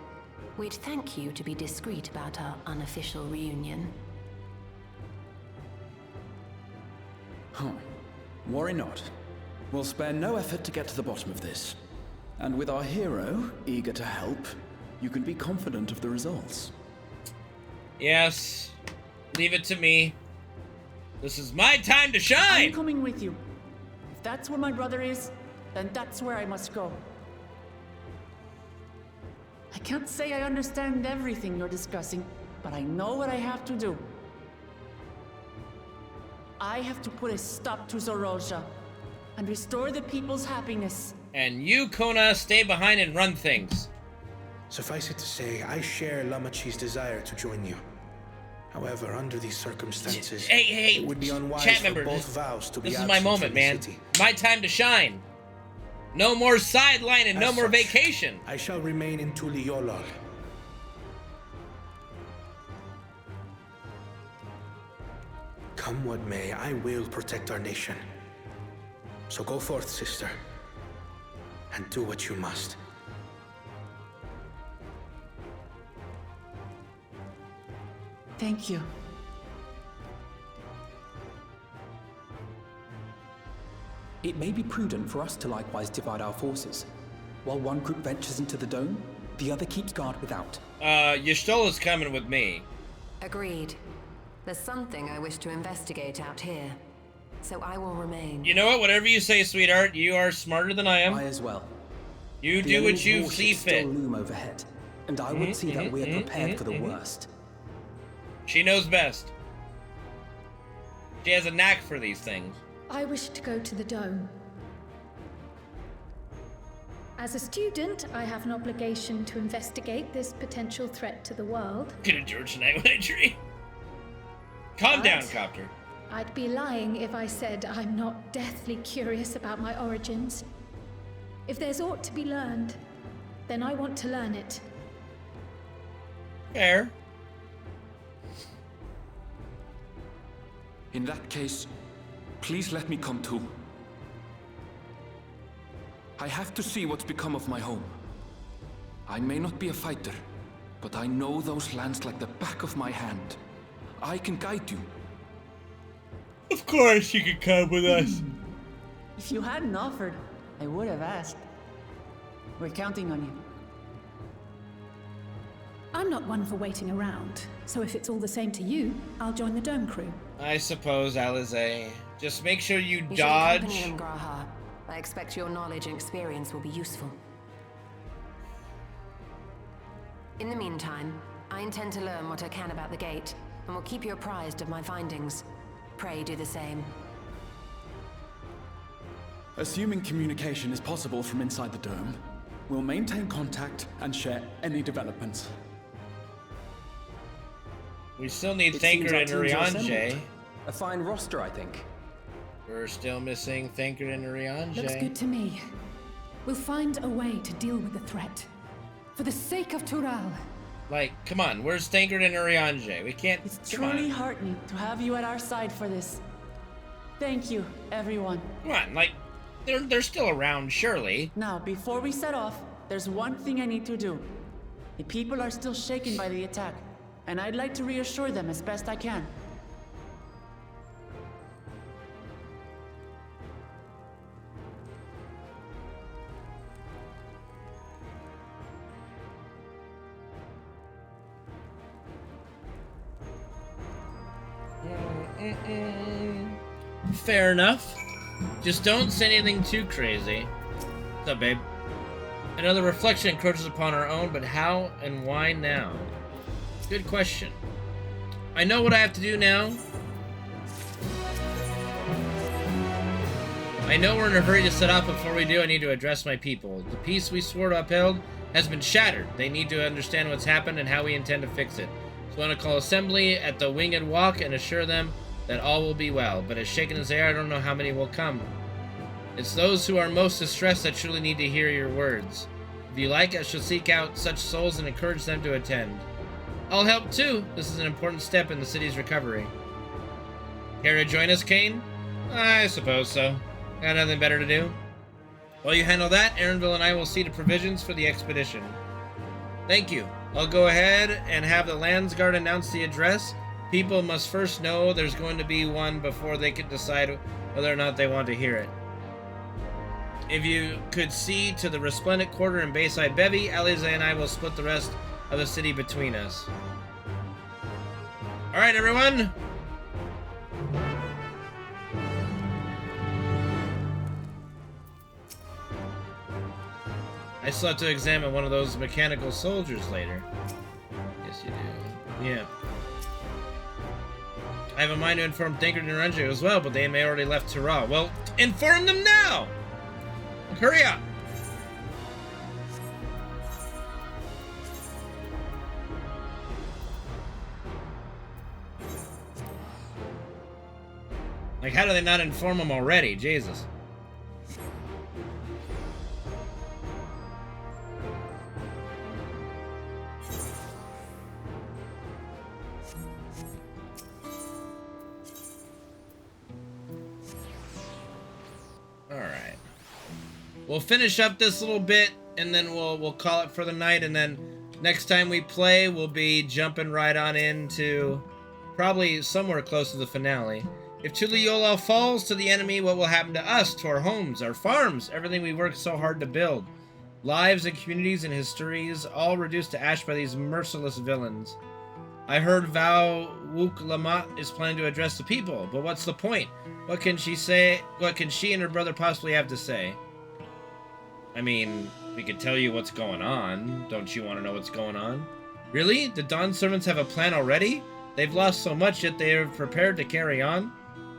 We'd thank you to be discreet about our unofficial reunion. Huh. Worry not. We'll spare no effort to get to the bottom of this. And with our hero eager to help, you can be confident of the results. Yes. Leave it to me. This is my time to shine! I'm coming with you. If that's where my brother is, then that's where I must go. I can't say I understand everything you're discussing, but I know what I have to do. I have to put a stop to Zorolja and restore the people's happiness. And you, Kona, stay behind and run things. Suffice it to say, I share Lamachi's desire to join you. However, under these circumstances, it would be unwise for both vows to be absent. This is my moment, man. My time to shine. No more sideline and no more vacation. I shall remain in Tuli Yolal. Come what may, I will protect our nation. So go forth, sister, and do what you must. Thank you. It may be prudent for us to likewise divide our forces. While one group ventures into the dome, the other keeps guard without. Y'shtola's coming with me. Agreed. There's something I wish to investigate out here, so I will remain. You know what? Whatever you say, sweetheart. You are smarter than I am. I as well. You do what you see fit. Still loom overhead, and I would see that we are prepared for the worst. She knows best. She has a knack for these things. I wish to go to the dome. As a student, I have an obligation to investigate this potential threat to the world. Get a George tonight when I tree. Calm down, Copter. I'd be lying if I said I'm not deathly curious about my origins. If there's aught to be learned, then I want to learn it. Fair. In that case, please let me come too. I have to see what's become of my home. I may not be a fighter, but I know those lands like the back of my hand. I can guide you. Of course you could come with us. If you hadn't offered, I would have asked. We're counting on you. I'm not one for waiting around, so if it's all the same to you, I'll join the dome crew. I suppose, Alize. Just make sure you You dodge. should accompany him, Graha. I expect your knowledge and experience will be useful. In the meantime, I intend to learn what I can about the gate, and will keep you apprised of my findings. Pray do the same. Assuming communication is possible from inside the dome, we'll maintain contact and share any developments. We still need Thancred and Urianger. A fine roster, I think. We're still missing Thancred and Urianger. Looks good to me. We'll find a way to deal with the threat. For the sake of Tural. Like, come on, where's Thancred and Urianger? We can't. It's truly heartening to have you at our side for this. Thank you, everyone. Come on, like, they're still around, surely. Now, before we set off, there's one thing I need to do. The people are still shaken by the attack, and I'd like to reassure them as best I can. Fair enough. Just don't say anything too crazy. What's up, babe? Another reflection encroaches upon our own, but how and why now? Good question. I know what I have to do now. I know we're in a hurry to set off. Before we do, I need to address my people. The peace we swore to uphold has been shattered. They need to understand what's happened and how we intend to fix it. So I want to call assembly at the Winged Walk and assure them that all will be well. But as shaken as they are, I don't know how many will come. It's those who are most distressed that truly need to hear your words. If you like, I shall seek out such souls and encourage them to attend. I'll help too. This is an important step in the city's recovery. Care to join us, Kane? I suppose so. Got nothing better to do. While you handle that, Aaronville and I will see to provisions for the expedition. Thank you. I'll go ahead and have the Landsguard announce the address. People must first know there's going to be one before they can decide whether or not they want to hear it. If you could see to the Resplendent Quarter and Bayside Bevy, Aliza and I will split the rest of the city between us. Alright, everyone! I still have to examine one of those mechanical soldiers later. Yes, you do. Yeah. I have a mind to inform Thancred and Urianger as well, but they may already left Tural. Well, inform them now! Hurry up! Like, how do they not inform them already? Jesus. Alright. We'll finish up this little bit, and then we'll call it for the night, and then next time we play, we'll be jumping right on into probably somewhere close to the finale. If Tuliyollal falls to the enemy, what will happen to us, to our homes, our farms, everything we worked so hard to build? Lives and communities and histories, all reduced to ash by these merciless villains. I heard Val Wuk-Lamat is planning to address the people, but what's the point? What can she say? What can she and her brother possibly have to say? I mean, we could tell you what's going on. Don't you want to know what's going on? Really? The Dawn Servants have a plan already? They've lost so much yet they are prepared to carry on?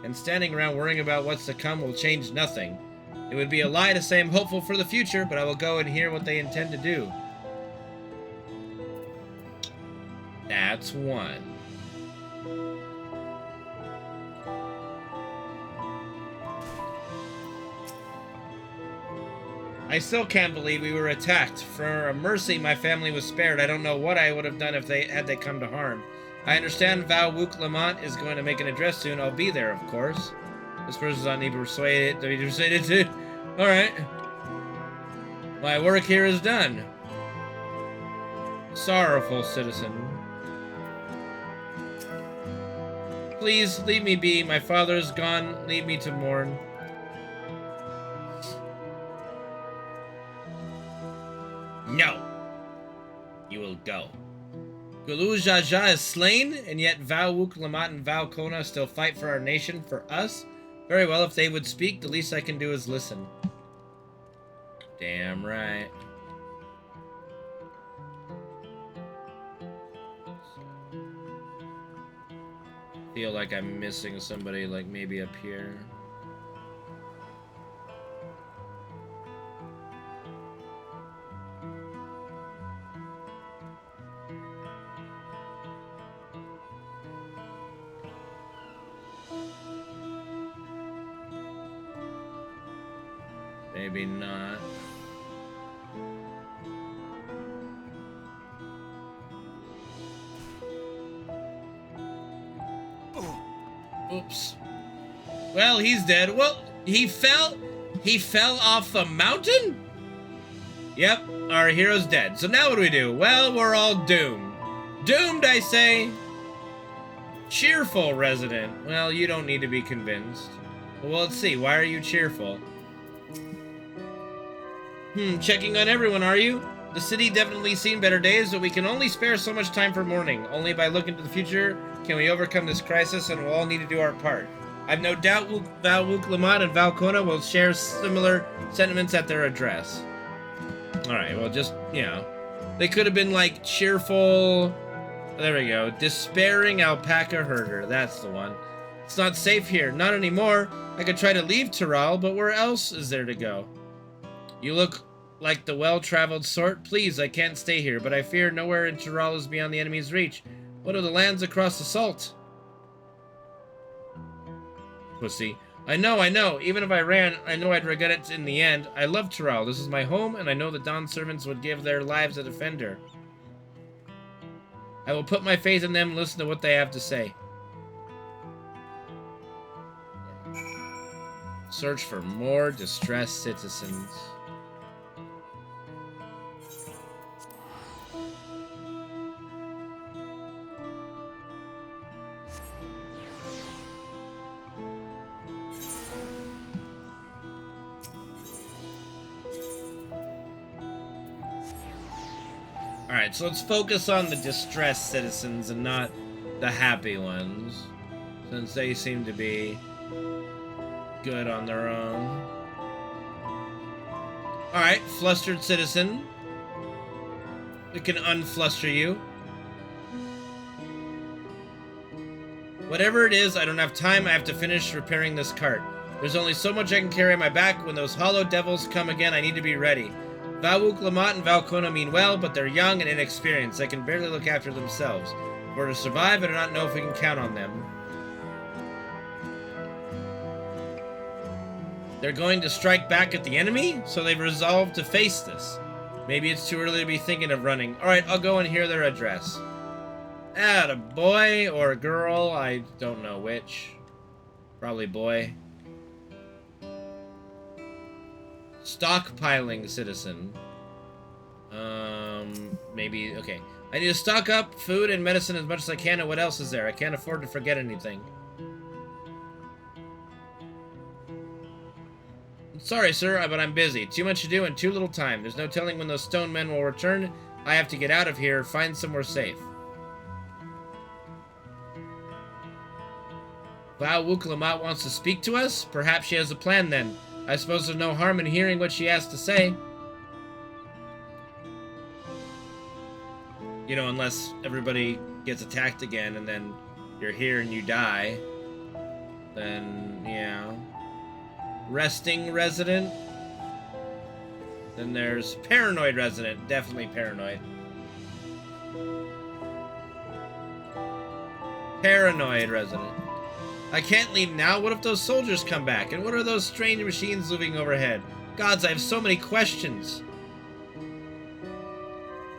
And standing around worrying about what's to come will change nothing. It would be a lie to say I'm hopeful for the future, but I will go and hear what they intend to do. That's one. I still can't believe we were attacked. For a mercy, my family was spared. I don't know what I would have done if had they come to harm. I understand Val Wuk-Lamat is going to make an address soon. I'll be there, of course. This person's not even persuaded to be persuaded to. Alright. My work here is done. Sorrowful citizen. Please, leave me be. My father is gone. Leave me to mourn. No. You will go. Gulu Jaja is slain, and yet Val Wuk-Lamat and Val Kona still fight for our nation, for us? Very well, if they would speak, the least I can do is listen. Damn right. Feel like I'm missing somebody, like maybe up here. Maybe not. Oops. Well, he's dead. Well, he fell off the mountain? Yep, our hero's dead. So now what do we do? Well, we're all doomed. Doomed, I say. Cheerful resident. Well, you don't need to be convinced. Well, let's see. Why are you cheerful? Checking on everyone, are you? The city definitely seen better days, but we can only spare so much time for mourning. Only by looking to the future can we overcome this crisis, and we'll all need to do our part. I've no doubt Val Wuk-Lamont and Valkona will share similar sentiments at their address. Alright, well, just, you know. They could have been, like, cheerful... There we go. Despairing alpaca herder. That's the one. It's not safe here. Not anymore. I could try to leave Tyrrell, but where else is there to go? You look like the well-traveled sort. Please, I can't stay here, but I fear nowhere in Tyrrell is beyond the enemy's reach. What are the lands across the salt? Pussy. I know. Even if I ran, I know I'd regret it in the end. I love Tyrrell. This is my home, and I know the Dawn servants would give their lives to defend her. I will put my faith in them and listen to what they have to say. Search for more distressed citizens. Alright, so let's focus on the distressed citizens and not the happy ones, since they seem to be good on their own. Alright, flustered citizen. It can unfluster you. Whatever it is, I don't have time. I have to finish repairing this cart. There's only so much I can carry on my back. When those hollow devils come again, I need to be ready. Val Wuk-Lamont and Valkona mean well, but they're young and inexperienced. They can barely look after themselves. If we're to survive, I do not know if we can count on them. They're going to strike back at the enemy, so they've resolved to face this. Maybe it's too early to be thinking of running. Alright, I'll go and hear their address. A boy or a girl, I don't know which. Probably boy. Stockpiling citizen. Maybe, okay. I need to stock up food and medicine as much as I can, and what else is there? I can't afford to forget anything. Sorry, sir, but I'm busy. Too much to do and too little time. There's no telling when those stone men will return. I have to get out of here, find somewhere safe. Val Wuk-Lamont wants to speak to us? Perhaps she has a plan then. I suppose there's no harm in hearing what she has to say. You know, unless everybody gets attacked again and then you're here and you die. Then, yeah. Resting resident. Then there's paranoid resident. Definitely paranoid. Paranoid resident. I can't leave now. What if those soldiers come back? And what are those strange machines looming overhead? Gods, I have so many questions.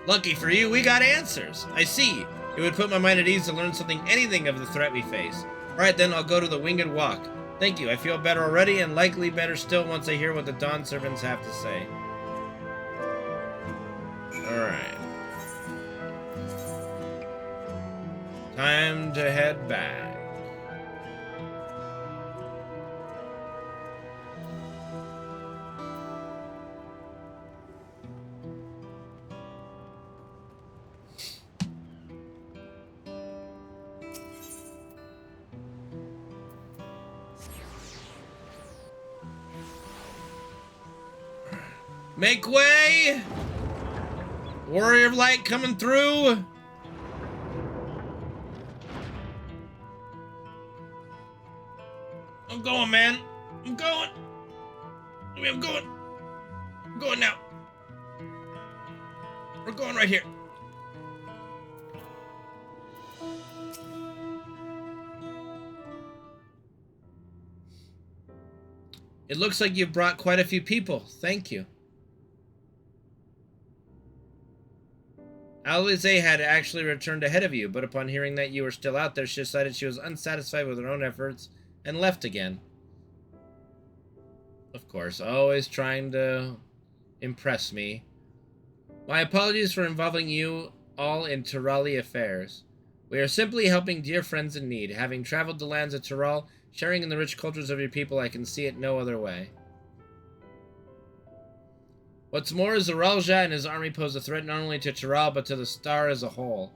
Lucky for you, we got answers. I see. It would put my mind at ease to learn anything of the threat we face. Alright then, I'll go to the Winged Walk. Thank you, I feel better already, and likely better still once I hear what the Dawn servants have to say. Alright. Time to head back. Make way! Warrior of Light coming through! I'm going, man. I'm going. I'm going. I'm going now. We're going right here. It looks like you've brought quite a few people. Thank you. Alize had actually returned ahead of you, but upon hearing that you were still out there, she decided she was unsatisfied with her own efforts and left again. Of course, always trying to impress me. My apologies for involving you all in Tyrali affairs. We are simply helping dear friends in need. Having traveled the lands of Tyral, sharing in the rich cultures of your people, I can see it no other way. What's more, Zaralja and his army pose a threat not only to Tyral, but to the star as a whole.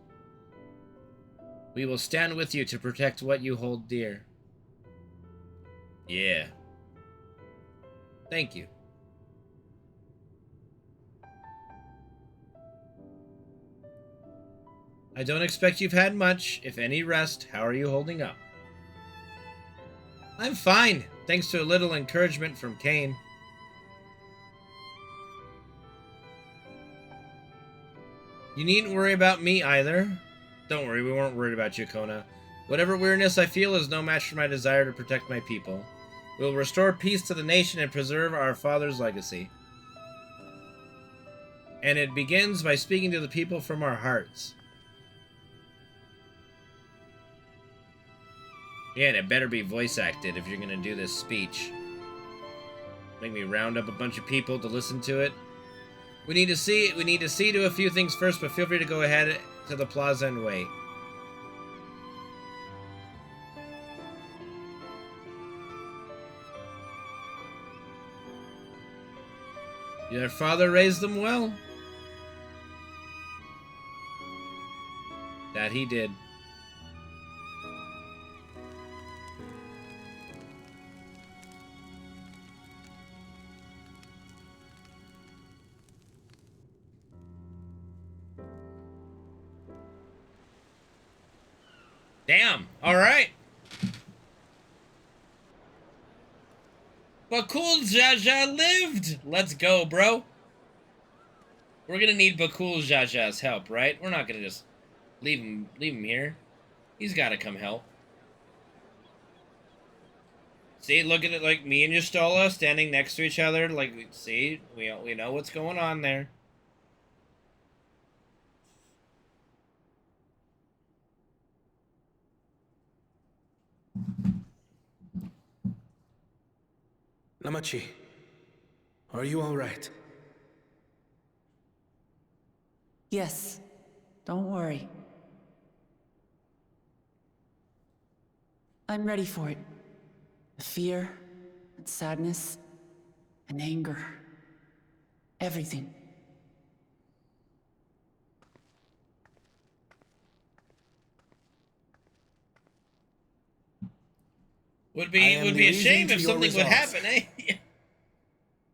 We will stand with you to protect what you hold dear. Yeah. Thank you. I don't expect you've had much, if any, rest. How are you holding up? I'm fine, thanks to a little encouragement from Kane. You needn't worry about me either. Don't worry, we weren't worried about you, Kona. Whatever weariness I feel is no match for my desire to protect my people. We will restore peace to the nation and preserve our father's legacy. And it begins by speaking to the people from our hearts. Yeah, and it better be voice acted if you're gonna do this speech. Make me round up a bunch of people to listen to it. We need to see to a few things first, but feel free to go ahead to the plaza and wait. Your father raised them well. That he did. Damn. All right. Bakul Jaja lived. Let's go, bro. We're gonna need Bakul Jaja's help, right? We're not gonna just leave him here. He's gotta come help. See, look at it, like me and Yustola standing next to each other. Like, see, we know what's going on there. Namachi, are you all right? Yes, don't worry. I'm ready for it. The fear, and sadness, and anger. Everything. Would be a shame if something would happen, eh?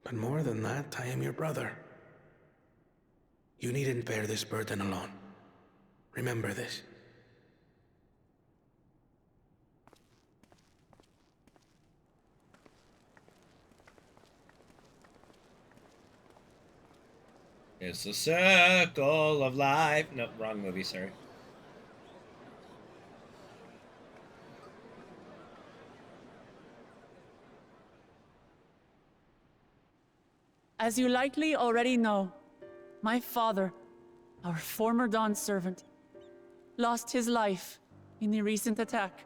But more than that, I am your brother. You needn't bear this burden alone. Remember this. It's the circle of life. No, wrong movie, sorry. As you likely already know, my father, our former Dawn servant, lost his life in the recent attack.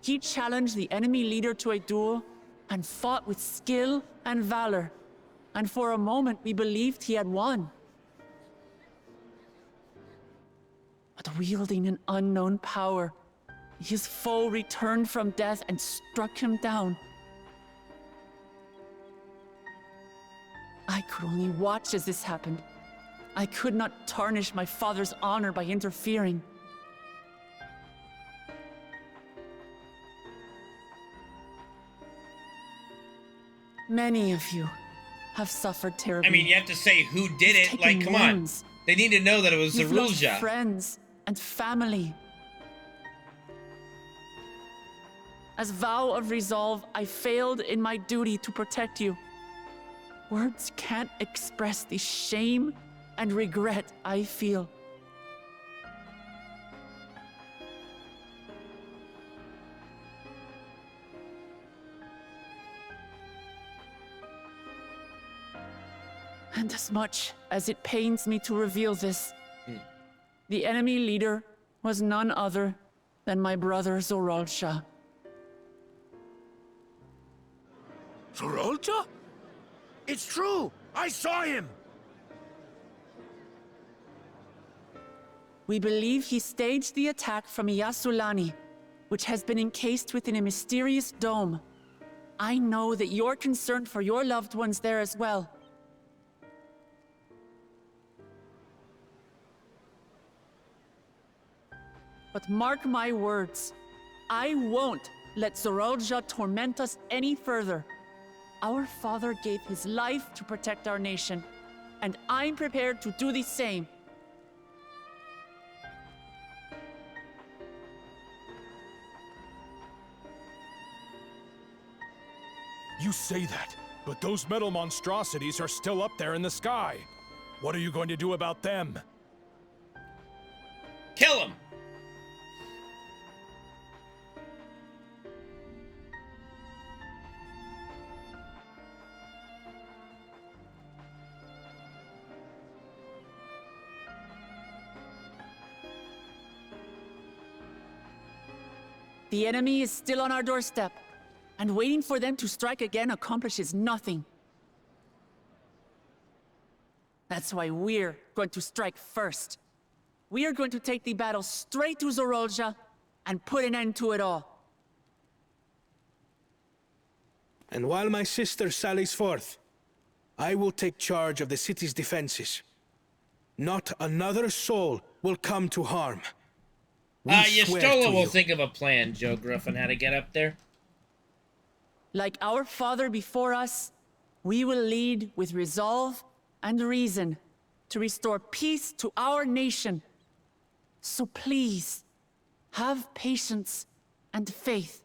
He challenged the enemy leader to a duel and fought with skill and valor, and for a moment we believed he had won. But wielding an unknown power, his foe returned from death and struck him down. I could only watch as this happened. I could not tarnish my father's honor by interfering. Many of you have suffered terribly. I mean, you have to say who did it. Like, come on. They need to know that it was Zarulja. Friends and family. As vow of resolve, I failed in my duty to protect you. Words can't express the shame and regret I feel. And as much as it pains me to reveal this, the enemy leader was none other than my brother Zoralsha. Zoralsha? It's true! I saw him! We believe he staged the attack from Yasulani, which has been encased within a mysterious dome. I know that you're concerned for your loved ones there as well. But mark my words, I won't let Zoralsha torment us any further. Our father gave his life to protect our nation, and I'm prepared to do the same. You say that, but those metal monstrosities are still up there in the sky. What are you going to do about them? Kill them! The enemy is still on our doorstep, and waiting for them to strike again accomplishes nothing. That's why we're going to strike first. We are going to take the battle straight to Zoralsha and put an end to it all. And while my sister sallies forth, I will take charge of the city's defenses. Not another soul will come to harm. Yestola will think of a plan, Joe Griffin, how to get up there. Like our father before us, we will lead with resolve and reason to restore peace to our nation. So please, have patience and faith.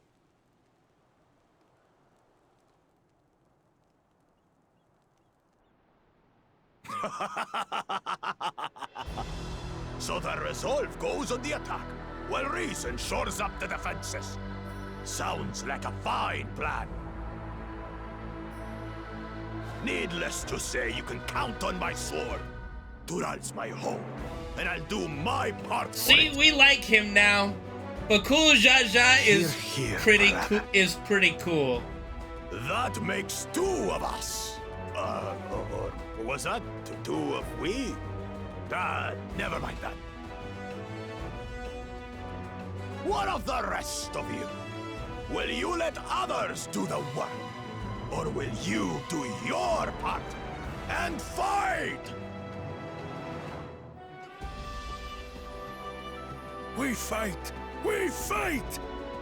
So the resolve goes on the attack, while reason shores up the defenses. Sounds like a fine plan. Needless to say, you can count on my sword. Dural's my home, and I'll do my part for it. See, we like him now. But Cool Jaja is pretty cool. That makes two of us. Or was that two of we? Never mind that. What of the rest of you? Will you let others do the work? Or will you do your part and fight? We fight! We fight!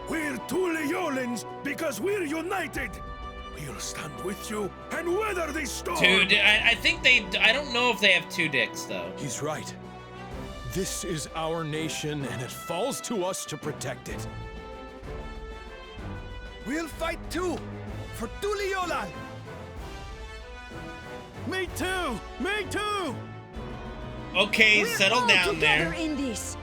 We're Tuliolans because we're united! We'll stand with you and weather this storm! I think I don't know if they have two dicks, though. He's right. This is our nation, and it falls to us to protect it. We'll fight too! For Tuliolal! Me too! Me too! Okay, settle down there. In this.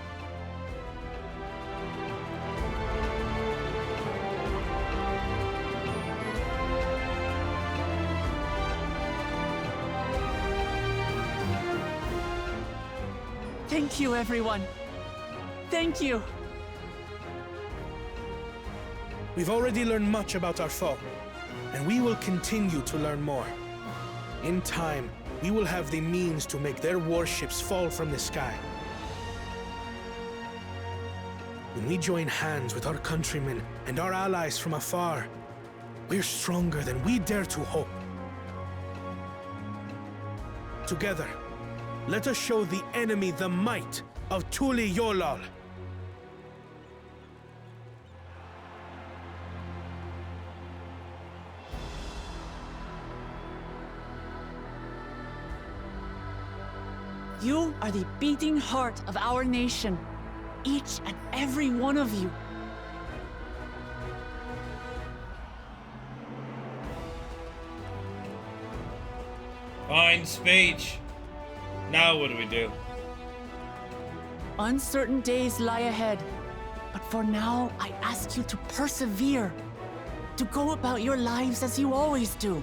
Thank you, everyone. Thank you. We've already learned much about our foe, and we will continue to learn more. In time, we will have the means to make their warships fall from the sky. When we join hands with our countrymen and our allies from afar, we're stronger than we dare to hope. Together, let us show the enemy the might of Tuliolal. You are the beating heart of our nation, each and every one of you. Fine speech. Now what do we do? Uncertain days lie ahead, but for now, I ask you to persevere, to go about your lives as you always do.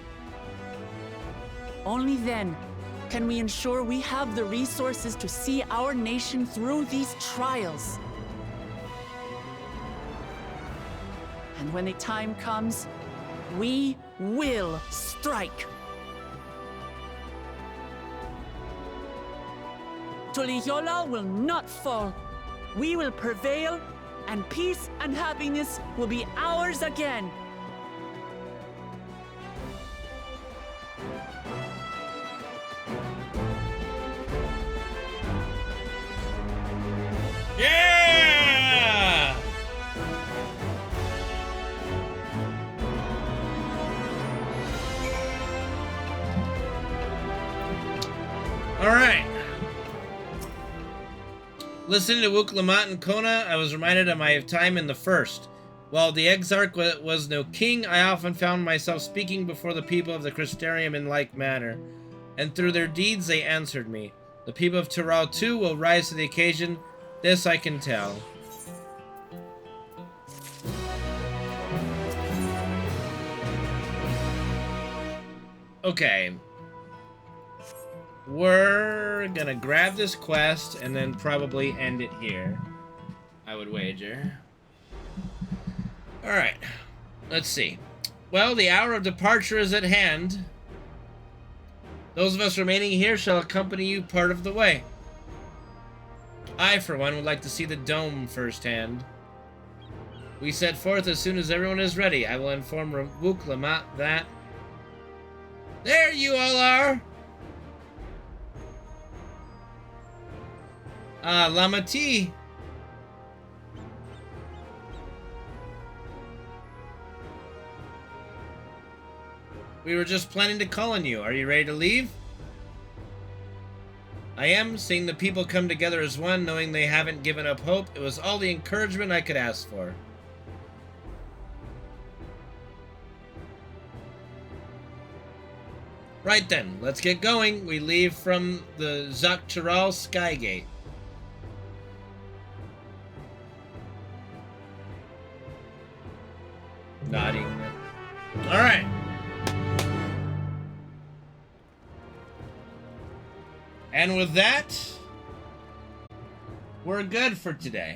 Only then can we ensure we have the resources to see our nation through these trials. And when the time comes, we will strike. Tuliyollal will not fall. We will prevail, and peace and happiness will be ours again. Yeah! All right. Listening to Wuk Lamat and Kona, I was reminded of my time in the First. While the Exarch was no king, I often found myself speaking before the people of the Crystarium in like manner, and through their deeds they answered me. The people of Tural too will rise to the occasion, this I can tell. Okay. We're gonna grab this quest and then probably end it here, I would wager. Alright, let's see. Well, the hour of departure is at hand. Those of us remaining here shall accompany you part of the way. I, for one, would like to see the dome firsthand. We set forth as soon as everyone is ready. I will inform Wuk Lamat that... There you all are! Lamati. We were just planning to call on you. Are you ready to leave? I am, seeing the people come together as one, knowing they haven't given up hope. It was all the encouragement I could ask for. Right then, let's get going. We leave from the Zaktural Skygate. Nodding. Alright. And with that, we're good for today.